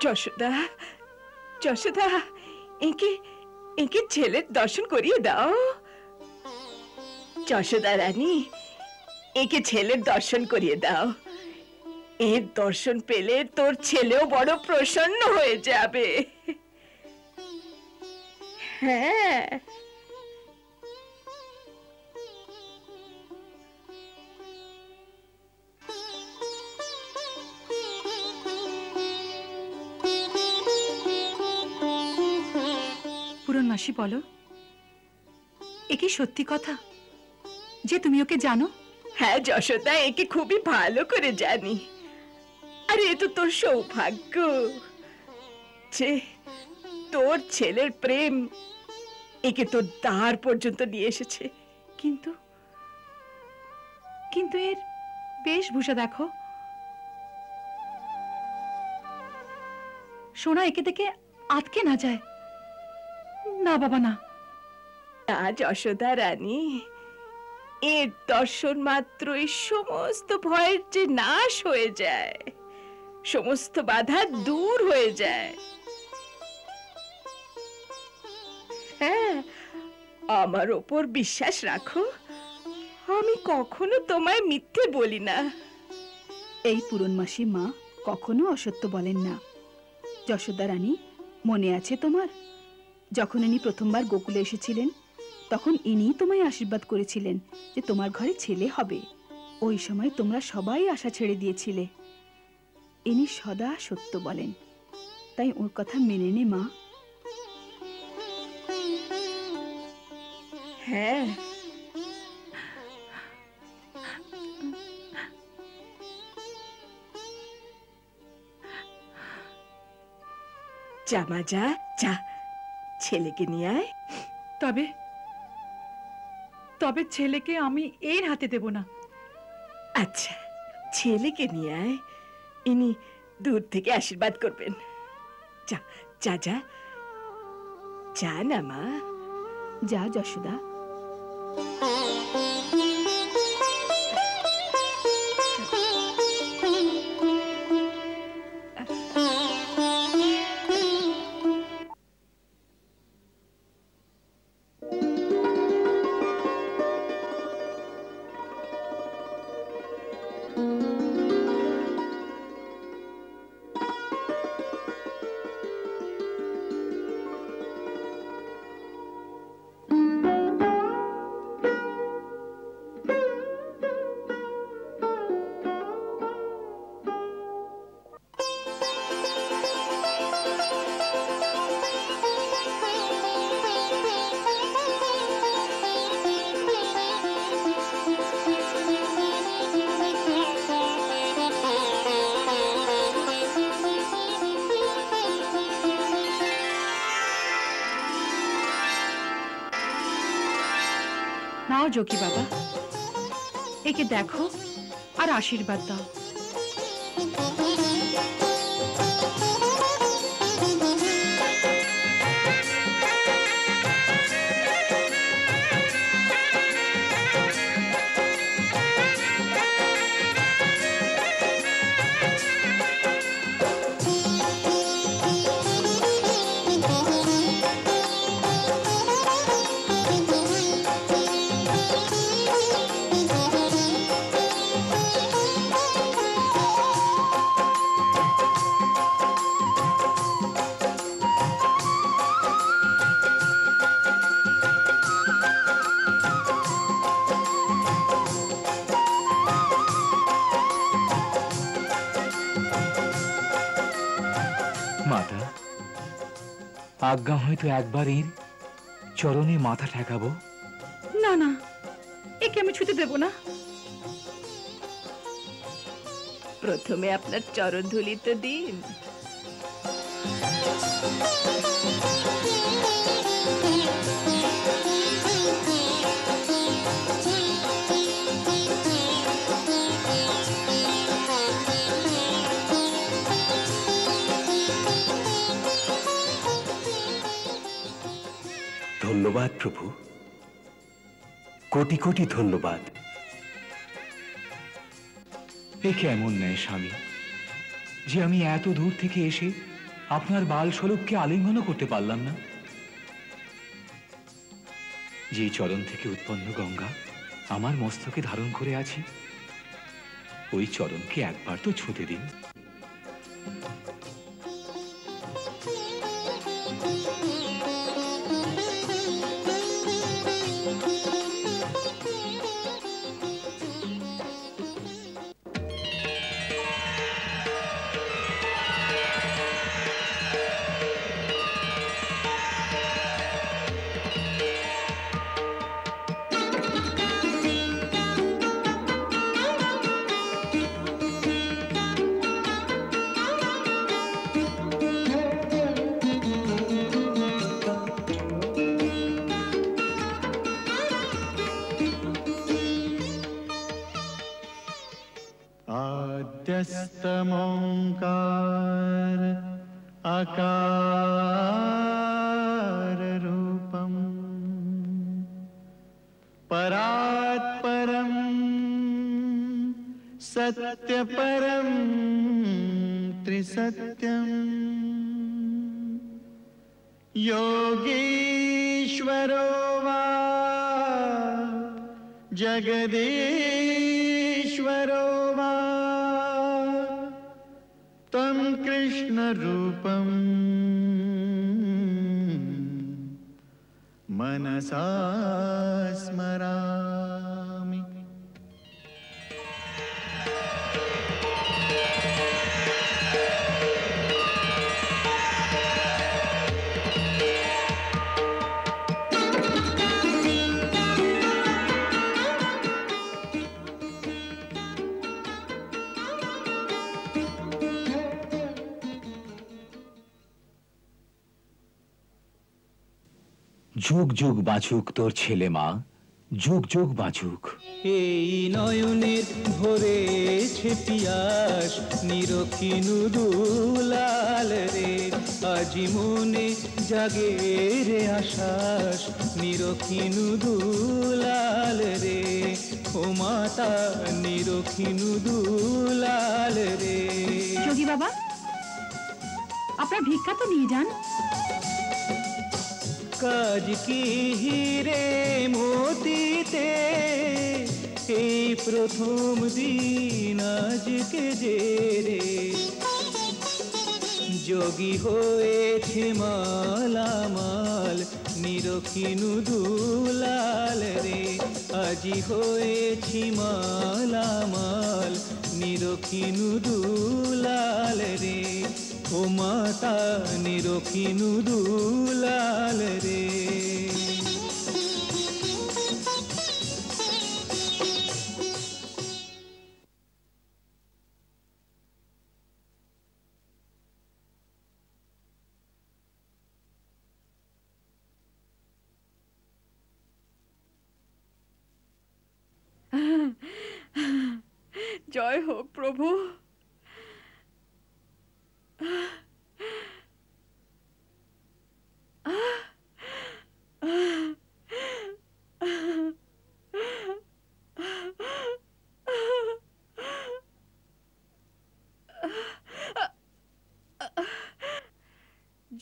যশোদা, যশোদা, একে একে ছেলের দর্শন করিয়ে দাও। যশোদা রানী, একে ছেলের দর্শন করিয়ে দাও। এর দর্শন পেলে তোর ছেলেও বড় প্রসন্ন হয়ে যাবে। হ্যাঁ, পুরন মাসি বলো, এ কি সত্যি কথা যে তুমি ওকে জানো? হ্যাঁ যশোদা, একে খুবই ভালো করে জানি। আরে এ তো তোর সৌভাগ্য যে তোর ছেলের প্রেম একে তোর দ্বার পর্যন্ত নিয়ে এসেছে। কিন্তু কিন্তু এর বেশভূষা দেখো। সোনা একে দেখে আটকে না যায়। না বাবা না। যশোদা রানী, এর দর্শন মাত্রই সমস্ত ভয়ের যে নাশ হয়ে যায়, সমস্ত বাধা দূর হয়ে যায়। হ্যাঁ, আমার ওপর বিশ্বাস রাখো, আমি কখনো তোমায় মিথ্যে বলি না। এই পুরন মাসি মা কখনো অসত্য বলেন না। যশোদা রানী, মনে আছে তোমার, যখন ইনি প্রথমবার গোকুলে এসেছিলেন তখন ইনিই তোমায় আশীর্বাদ করেছিলেন যে তোমার ঘরে ছেলে হবে। ওই সময় তোমরা সবাই আশা ছেড়ে দিয়েছিলে। ইনি সদা সত্য বলেন, তাই ওর কথা মেনে নে মা। হ্যাঁ, যা মা, যা যা, ছেলেকে নিয়ে আয়। তবে তবে ছেলেকে আমি এর হাতে দেব না। আচ্ছা, ছেলেকে নিয়ে আয়, ইনি দূর থেকে আশীর্বাদ করবেন। যা যা যা, যা না মা। যা যশোদা। নাও যোগী বাবা, একে দেখো আর আশীর্বাদ দাও। মাতা, আজ্ঞা হয়তো একবার এর চরণে মাথা ঠেকাবো। না না, একে আমি ছুতে দেব না। প্রথমে আপনার চরণ ধুলি তো দিন। ধন্যবাদ প্রভু, কোটি কোটি ধন্যবাদ। এ কেমন নেয় স্বামী যে আমি এত দূর থেকে এসে আপনার বাল স্বরূপকে আলিঙ্গনও করতে পারলাম না। যে চরণ থেকে উৎপন্ন গঙ্গা আমার মস্তকে ধারণ করে আছি, ওই চরণকে একবার তো ছুঁতে দিন। आद्यस्तमोङ्कार आकार रूपम् परात् परं सत्यपरं त्रिसत्यम् योगीश्वरो वा जगदीश्वरो वा तं कृष्णरूपं मनसा स्मरामि। যুগ যুগ বাঁচুক তোর ছেলে মা, যুগ যুগ বাঁচুক। এই নয়নের ভরেছে পিয়াস, নিরখিনু দুলাল রে, আজি মনে জাগে রে আশ্বাস, নিরখিনু দুলাল রে, ও মাতা নিরখিনু দুলাল রে। যোগী বাবা, আপনার ভিক্ষা তো নিয়ে যান। কাজ কি হিরে মোতিতে, এই প্রথম দিন আজকে যে রে, যোগী হয়েছে মালামাল, নিরখিনু দুলাল রে, আজি হয়েছি মালামাল, নিরখিনু দুলাল রে, ও মাতা নিরখিনু দুলাল রে। জয় হোক প্রভু।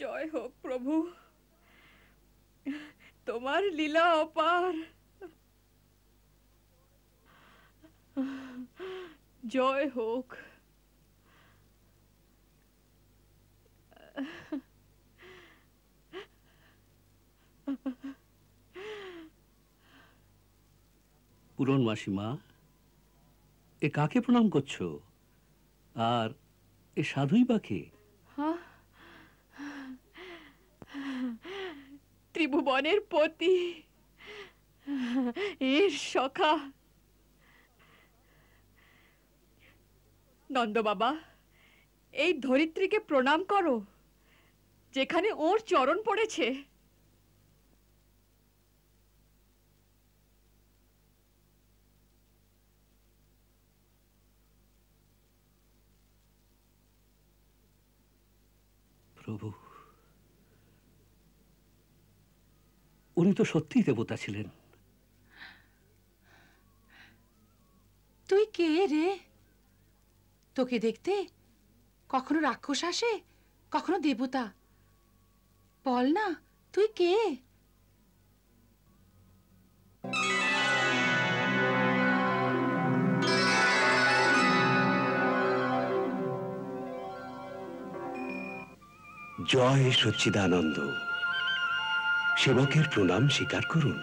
জয় হোক প্রভু, তোমার লীলা অপার। জয় হোক। পুরন মাসিমা, এ কাকে প্রণাম করছো? আর এ সাধুই বা কে? ত্রিভুবনের পতি, এর সখা। নন্দ বাবা, এই ধরিত্রীকে প্রণাম করো, যেখানে ওর চরণ পড়েছে। প্রভু, উনি তো সত্যিই দেবতা ছিলেন। তুই কে রে? তোকে দেখতে কখনো রাক্ষস আসে, কখনো দেবতা। বল না তুই কে? জয় সচ্চিদানন্দ। সেবকের প্রণাম স্বীকার করুন।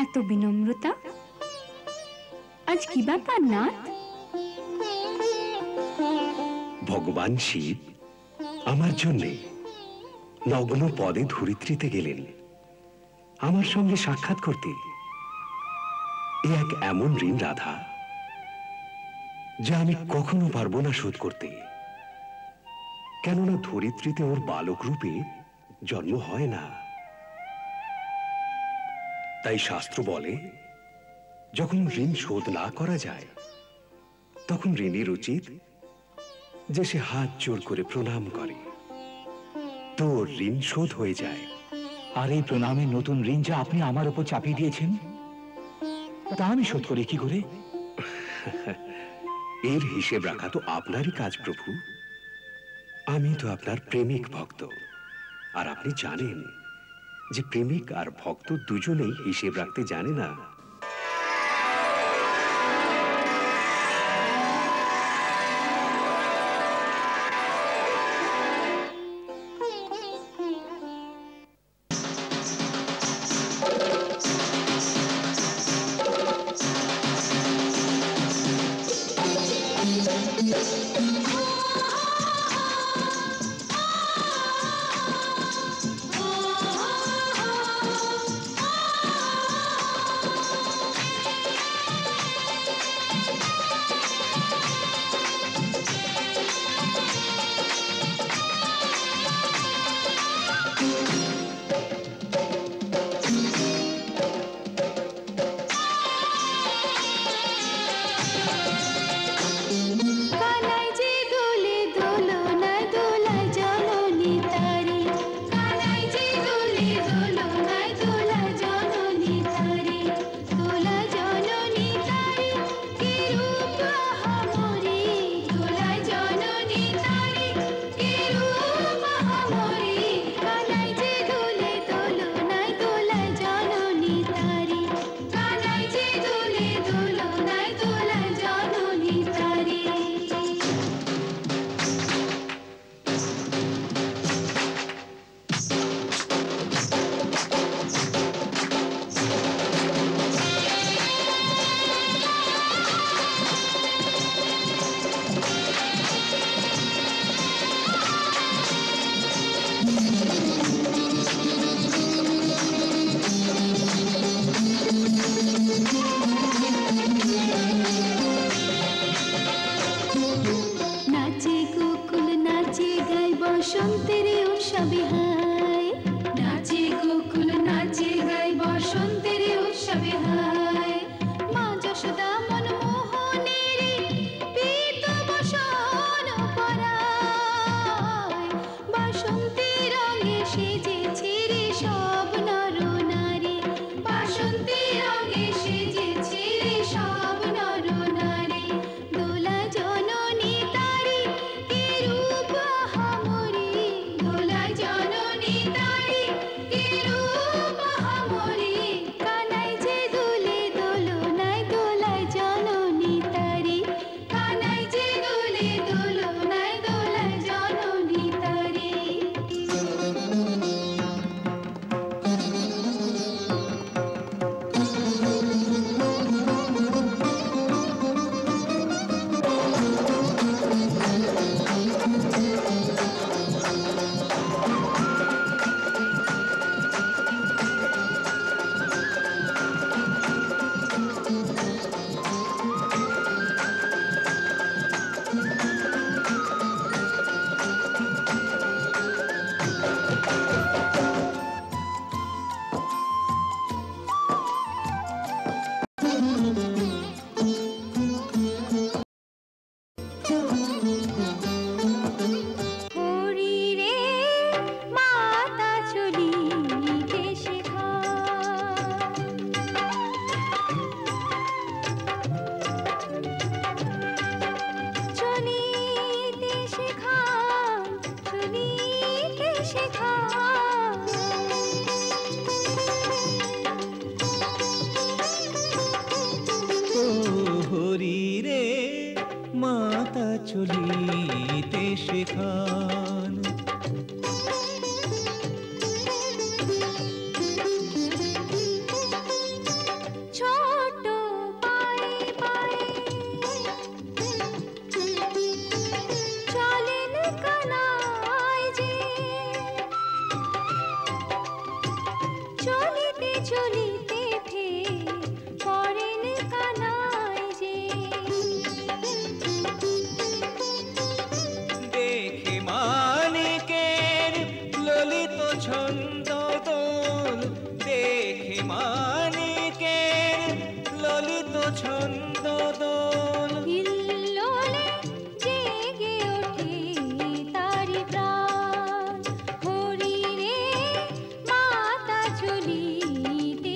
এত বিনম্রতা, আজ কি ব্যাপার নাথ? ভগবান শিব আমার জন্যে নগ্ন পদে ধরিত্রীতে গেলেন আমার সঙ্গে সাক্ষাৎ করতে। এ এক এমন ঋণ রাধা, যা আমি কখনো পারবো না শোধ করতে। কেননা ধরিত্রীতে ওর বালক রূপে জন্ম হয় না। তাই শাস্ত্র বলে, যখন ঋণ শোধ না করা যায়, তখন ঋণীর উচিত যে সে হাত জোর করে প্রণাম করে, তো ঋণ শোধ হয়ে যায়। আর এই প্রণামের নতুন ঋণ যা আপনি আমার উপর চাপিয়ে দিয়েছেন, তা আমি শোধ করি কি করে? এর হিসেব রাখা তো আপনারই কাজ প্রভু। আমি তো আপনার প্রেমিক ভক্ত, আর আপনি জানেন যে প্রেমিক আর ভক্ত দুজনেই হিসেব রাখতে জানে না। হরি রে মাতা চলিতে শেখান। ছোট পায়ে পায়ে চলেন কানাই যে, চলিতে চলিতে ফের পড়েন কানাই যে। দেখে মানিকের ললিত ছন্দ দোল, দেখে মানিকের ললিত ছন্দ দোল। হিল্লোলে জেগে ওঠে তারি প্রাণ, হরি রে মাতা চলিতে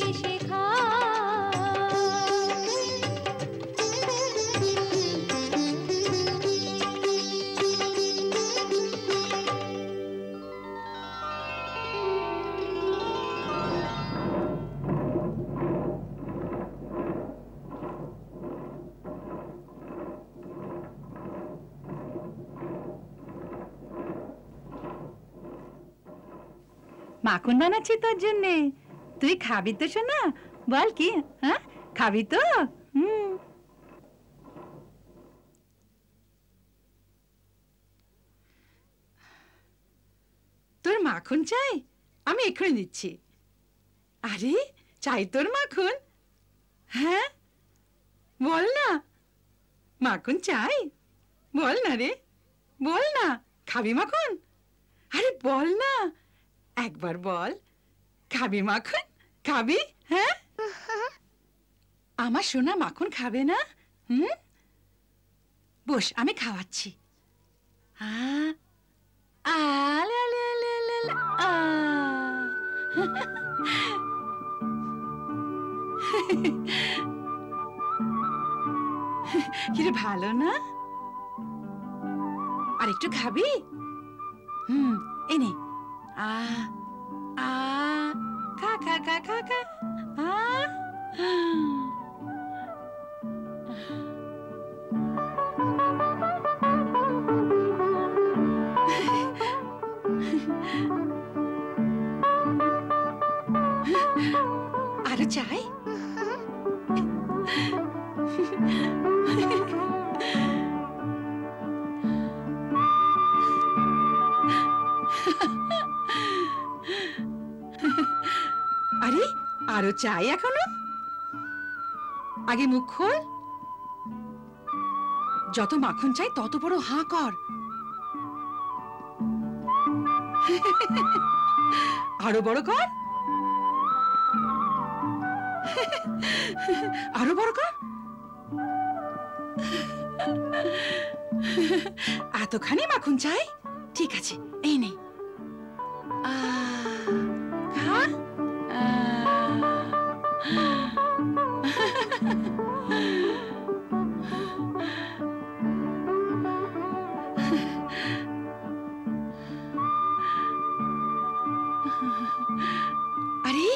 মাখন বানাচ্ছি তোর জন্যে, তুই খাবি তো শোনা? বল কি, হ্যাঁ খাবি তো? তোর মাখন চাই? আমি এক্ষুনি দিচ্ছি। আরে চাই তোর মাখন? হ্যাঁ বল না, মাখন চাই? বল না রে, বল না, খাবি মাখন? আরে বল না, একবার বল, খাবি মাখন? খাবি? হ্যাঁ আমার সোনা মাখন খাবে না? বস, আমি খাওয়াচ্ছি। কিরে ভালো না? আর একটু খাবি? এনে খা খা খা খা খা। আরো চাই? আরে আরো চাই এখনো? আগে মুখ খোল। যত মাখন চাই তত বড় হাঁ কর। আরো বড় কর, আরো বড় কর। এতখানি মাখন চাই? ঠিক আছে, এই নে খা। আরে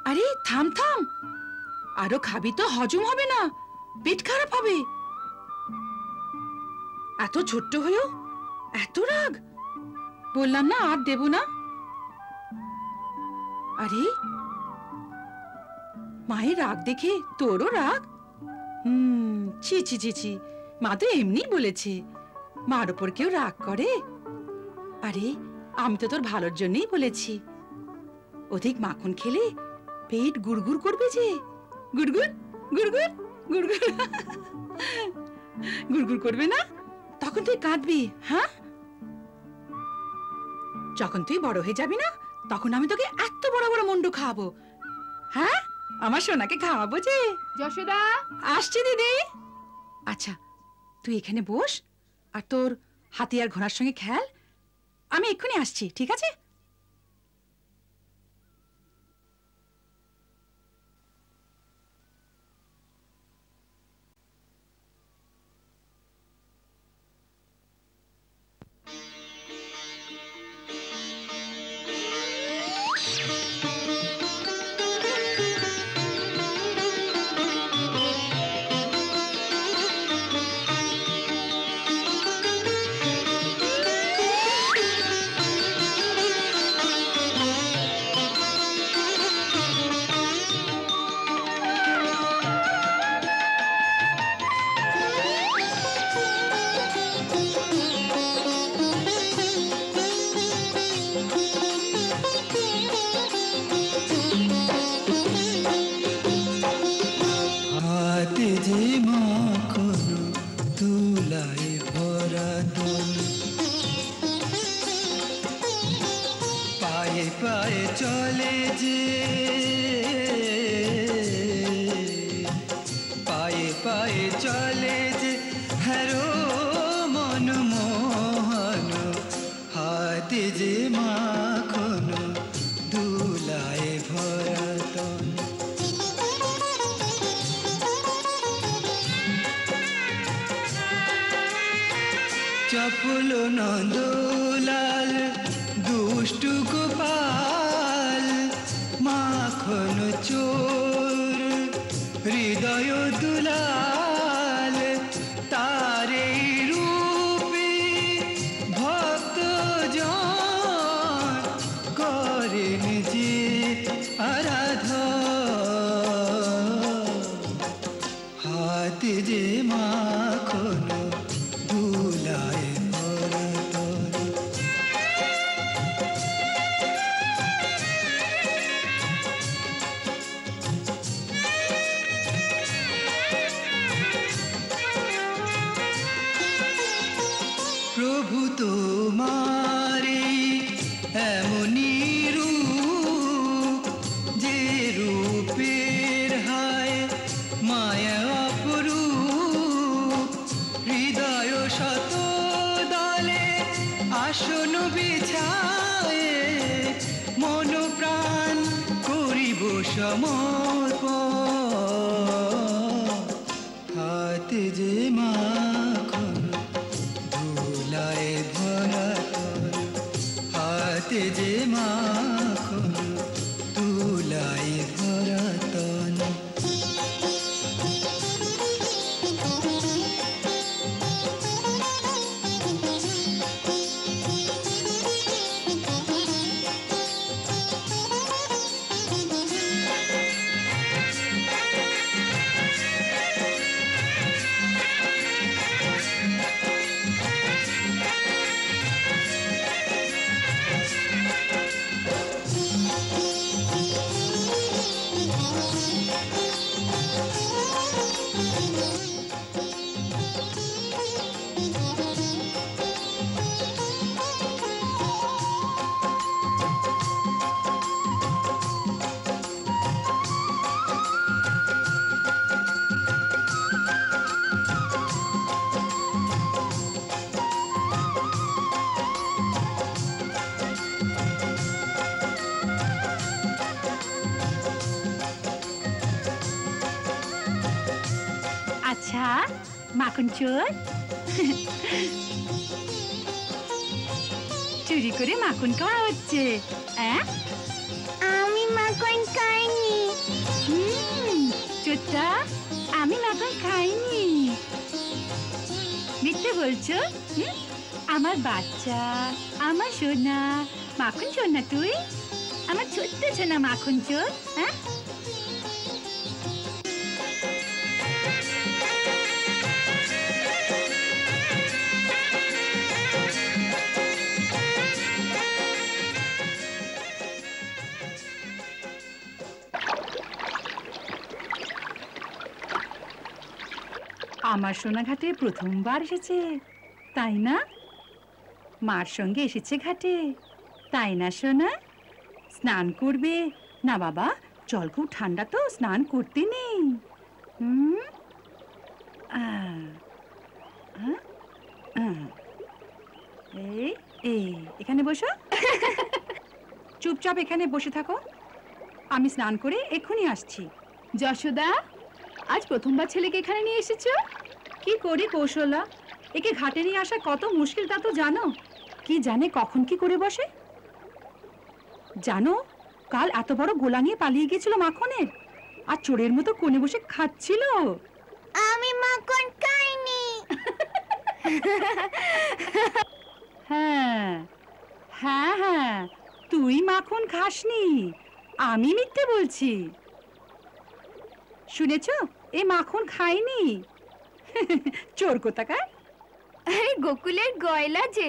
আরে থাম থাম, আরো খাবি তো হজম হবে না, পেট খারাপ হবে। এত ছোট্ট হয়েও এত রাগ, বললাম না আর দেব না। আরে মায়ের রাগ দেখে তোরও রাগ? ছি ছি ছি ছি, মা তো এমনি বলেছে, মার উপর কেউ রাগ করে? আরে আমি তো তোর ভালোর জন্যই বলেছি। অধিক মাখন খেলে পেট গুড়গুড় করবে যে, গুড়গুড় গুড়গুড় গুড়গুড় গুড়গুড় করবে না? তখন তুই কাঁদবি। হ্যাঁ, যখন তুই বড় হয়ে যাবি না, তখন আমি তোকে এত বড় বড় মুন্ডু খাওয়াবো। হ্যাঁ, আমার সোনাকে খাওয়াবো যে। যশোদা আসছি দিদি। আচ্ছা তুই এখানে বস আর তোর হাতি আর ঘোড়ার সঙ্গে খেল, আমি এক্ষুনি আসছি, ঠিক আছে? হাতে যে মাখন তুলায় ভরা দোল, পায়ে পায়ে চলে যে, পায়ে পায়ে চলে যে হ্যারো মন মোহন, হাতে যে মাখন দুলায় ভরা তন। চপল নন্দলাল দুষ্টু গোপাল, মাখন চোর হৃদয় দুলাল, তারে রূপে ভক্ত জন করেন যে আরাধন, হাতে যে মাখন দুলায় ভরা তন। প্রভু তোমারে এমনি রূপ, যে রূপের হায় মায়া অপরূপ, হৃদয় শত দলে আসন বিছায়ে, মন প্রাণ করিব সমর্পণ, হাতে যে মাখন দুলায় ভরা তন, হাতে যে মাখন দুলায় ভরা তন। আচ্ছা মাখন চোর, চুরি করে মাখন খাওয়া হচ্ছে। আমি মাখন খাইনি। চোরটা, আমি মাখন খাইনি। মিথ্যে বলছো? আমার বাচ্চা, আমার সোনা মাখন চোর না তুই? আমার ছোট্ট সোনা মাখন চোর। হ্যাঁ, আমার সোনাঘাটে প্রথমবার এসেছে তাই না? মার সঙ্গে এসেছে ঘাটে তাই না সোনা? স্নান করবে না বাবা? জল খুব ঠান্ডা তো, স্নান করতে নেই। এই এখানে বসো। চুপচাপ এখানে বসে থাকো, আমি স্নান করে এক্ষুনি আসছি। যশোদা, আজ প্রথমবার ছেলেকে এখানে নিয়ে এসেছো? কি করি কৌশলা, একে ঘাটে নিয়ে আসা কত মুশকিল তা তো জানো। কি জানে কখন কি করে বসে। জানো, কাল এত বড় গোলা নিয়ে পালিয়ে গিয়েছিল মাখনের, আর চোরের মতো কোণে বসে খাচ্ছিল। আমি মাখন খাইনি। হ্যাঁ হ্যাঁ হ্যাঁ, তুই মাখন খাসনি, আমি মিথ্যে বলছি। শুনেছো, এ মাখন খাইনি। চোর কোথাকার। আরে গোকুলের গয়লা যে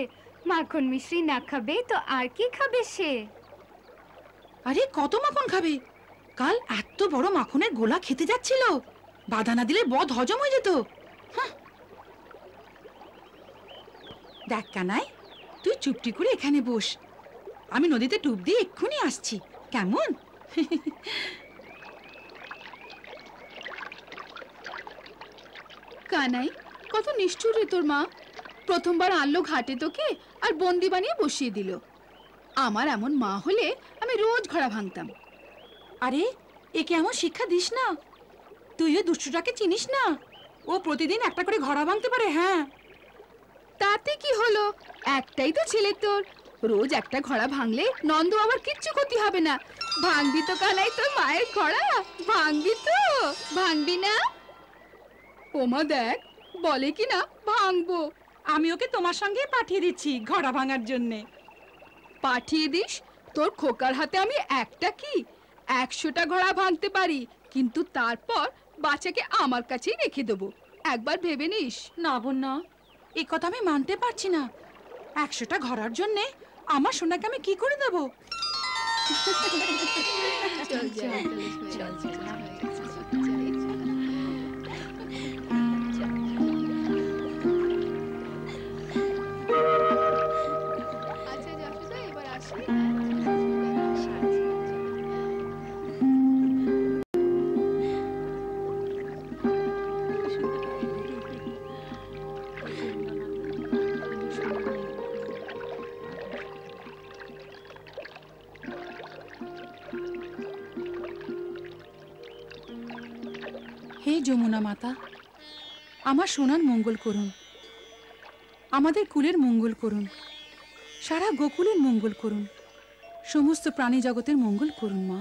মাখন মিশ্রি না খাবে তো আর কি খাবে সে? আরে কত মাখন খাবে? কাল এত বড় মাখনের গোলা খেতে যাচ্ছিল, বাধা না দিলে বদ হজম হয়ে যেত। দেখ কানাই, তুই চুপটি করে এখানে বস, আমি নদীতে ডুব দিয়ে এক্ষুনি আসছি, কেমন? কানাই, কত নিষ্ঠুর রে তোর মা। প্রথমবার আনলো ঘাটে তোকে আর বন্দি বানিয়ে বসিয়ে দিল। আমার এমন মা হলে আমি রোজ ঘোড়া ভাঙতাম। আরে একে এমন শিক্ষা দিস না, তুই ওই দুষ্টটাকে চিনিস না, ও প্রতিদিন একটা করে ঘোড়া ভাঙতে পারে। হ্যাঁ, তাতে কি হলো, একটাই তো ছেলে তোর, রোজ একটা ঘোড়া ভাঙলে নন্দ আবার কিচ্ছু ক্ষতি হবে না। ভাঙবি তো কানাই তোর মায়ের ঘোড়া? ভাঙবি তো, ভাঙবি না? ওমা দেখ, বলে কি না ভাঙবো। আমি ওকে তোমার সঙ্গে পাঠিয়ে দিচ্ছি ঘোড়া ভাঙার জন্যে। পাঠিয়ে দিস? তোর খোকার হাতে আমি একটা কি 100টা ঘোড়া ভাঙতে পারি, কিন্তু তারপর বাচ্চাকে আমার কাছেই রেখে দেবো। একবার ভেবে নিস। না বোন না, এই কথা আমি মানতে পারছি না। 100টা ঘোড়ার জন্যে আমার সোনাকে আমি কি করে দেবো? চল চল চল চল। হে যমুনা মাতা, আমার সোনার মঙ্গল করুন, আমাদের কুলের মঙ্গল করুন, সারা গোকুলের মঙ্গল করুন, সমস্ত প্রাণী জগতের মঙ্গল করুন মা।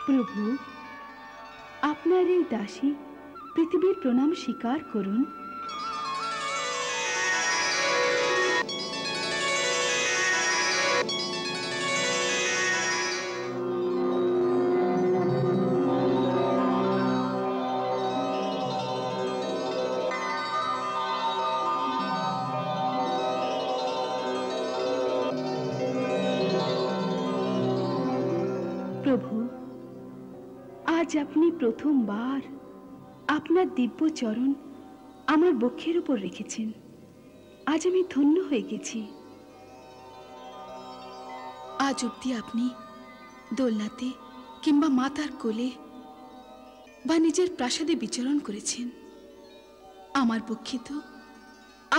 প্রভু, আপনার এই দাসী পৃথিবীর প্রণাম স্বীকার করুন। প্রভু, আজ আপনি প্রথমবার আপনার দিব্য চরণ আমার বক্ষের উপর রেখেছেন। আজ আমি ধন্য হয়ে গেছি। আজ অবধি আপনি দোলনাতে কিংবা মাতার কোলে বা নিজের প্রাসাদে বিচরণ করেছেন। আমার পক্ষে তো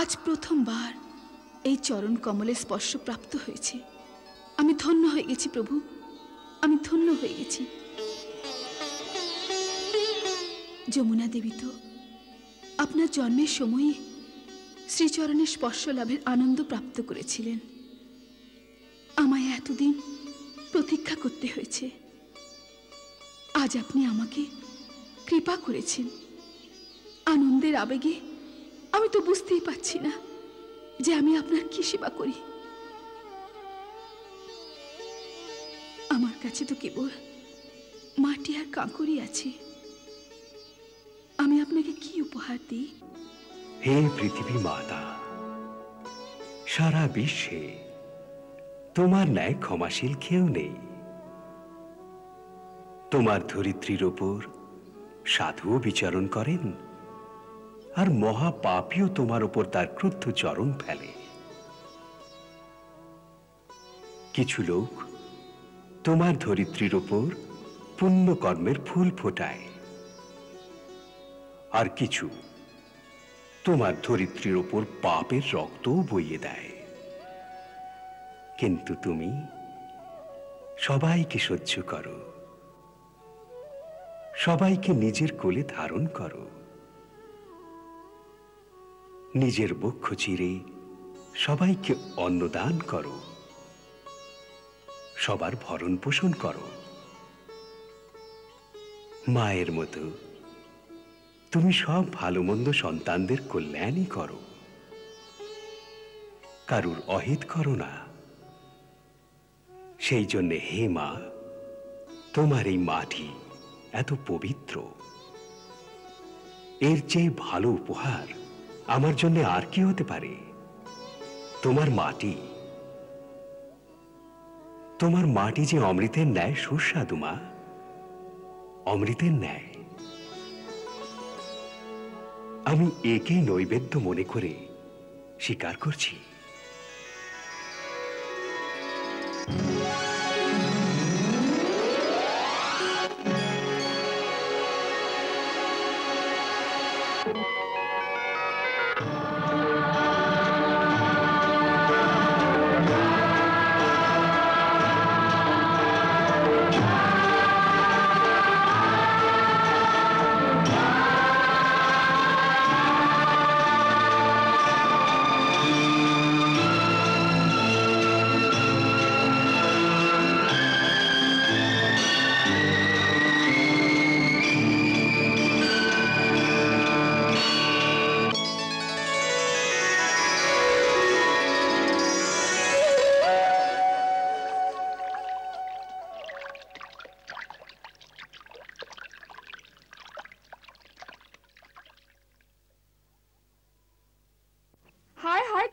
আজ প্রথমবার এই চরণ কমলে স্পর্শ প্রাপ্ত হয়েছে। আমি ধন্য হয়ে গেছি প্রভু, আমি ধন্য হয়ে গেছি। যমুনা দেবী তো আপনার জন্মের সময়ে শ্রীচরণের স্পর্শ লাভের আনন্দ প্রাপ্ত করেছিলেন। আমায় এতদিন প্রতীক্ষা করতে হয়েছে। আজ আপনি আমাকে কৃপা করেছেন। আনন্দের আবেগে আমি তো বুঝতেই পারছি না যে আমি আপনার কি সেবা করি। আমার কাছে তো কেবল মাটি আর কাঁকড়ই আছে। আমি আপনাকে কি উপহার দিই? হে পৃথিবী মাতা, সারা বিশ্বে তোমার ন্যায় ক্ষমাশীল কেউ নেই। তোমার ধরিত্রীর ওপর সাধুও বিচরণ করেন, আর মহাপাপীও তোমার ওপর তার ক্রুদ্ধ চরণ ফেলে। কিছু লোক তোমার ধরিত্রীর ওপর পুণ্যকর্মের ফুল ফোটায়, আর কিছু তোমার ধরিত্রীর ওপর পাপের রক্তও বইয়ে দেয়, কিন্তু তুমি সবাইকে সহ্য করো, সবাইকে নিজের কোলে ধারণ করো, নিজের বক্ষ চিরে সবাইকে অন্নদান করো, সবার ভরণ পোষণ করো। মায়ের মতো তুমি সব ভালো মন্দ সন্তানদের কল্যাণই করো, কারুর অহিত করো না। সেই জন্যে হে মা, তোমার এই মাটি এত পবিত্র। এর চেয়ে ভালো উপহার আমার জন্য আর কি হতে পারে? তোমার মাটি, তোমার মাটি যে অমৃতের ন্যায় সুস্বাদু মা, অমৃতের ন্যায়। আমি একেই নৈবেদ্য মনে করে স্বীকার করছি।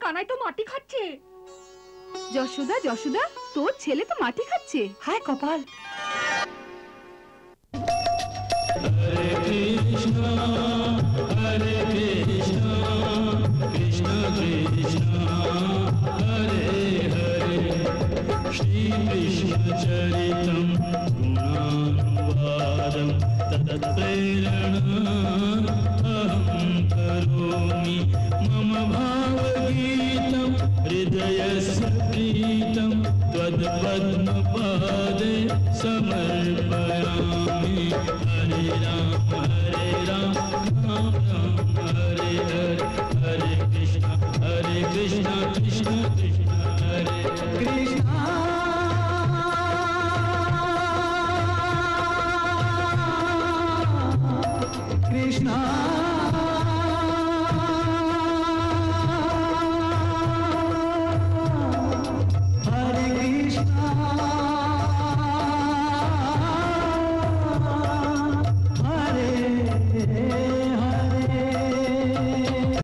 কানাই তো মাটি খাচ্ছে। যশোদা, যশোদা, তোর ছেলে তো মাটি খাচ্ছে। হায় কপাল। হরে কৃষ্ণ হরে কৃষ্ণ কৃষ্ণ কৃষ্ণ হরে হরে, শ্রী কৃষ্ণ চরিতম গুণানুবাদম তৎপ্রেরণাম অহং কरोमि, मम भावगीतं हृदयस्य प्रीतं त्वत्पद्मपादे समर्पयामि। हरे राम राम राम हरे हरे, हरे कृष्ण कृष्ण कृष्ण हरे कृष्ण। कृष्ण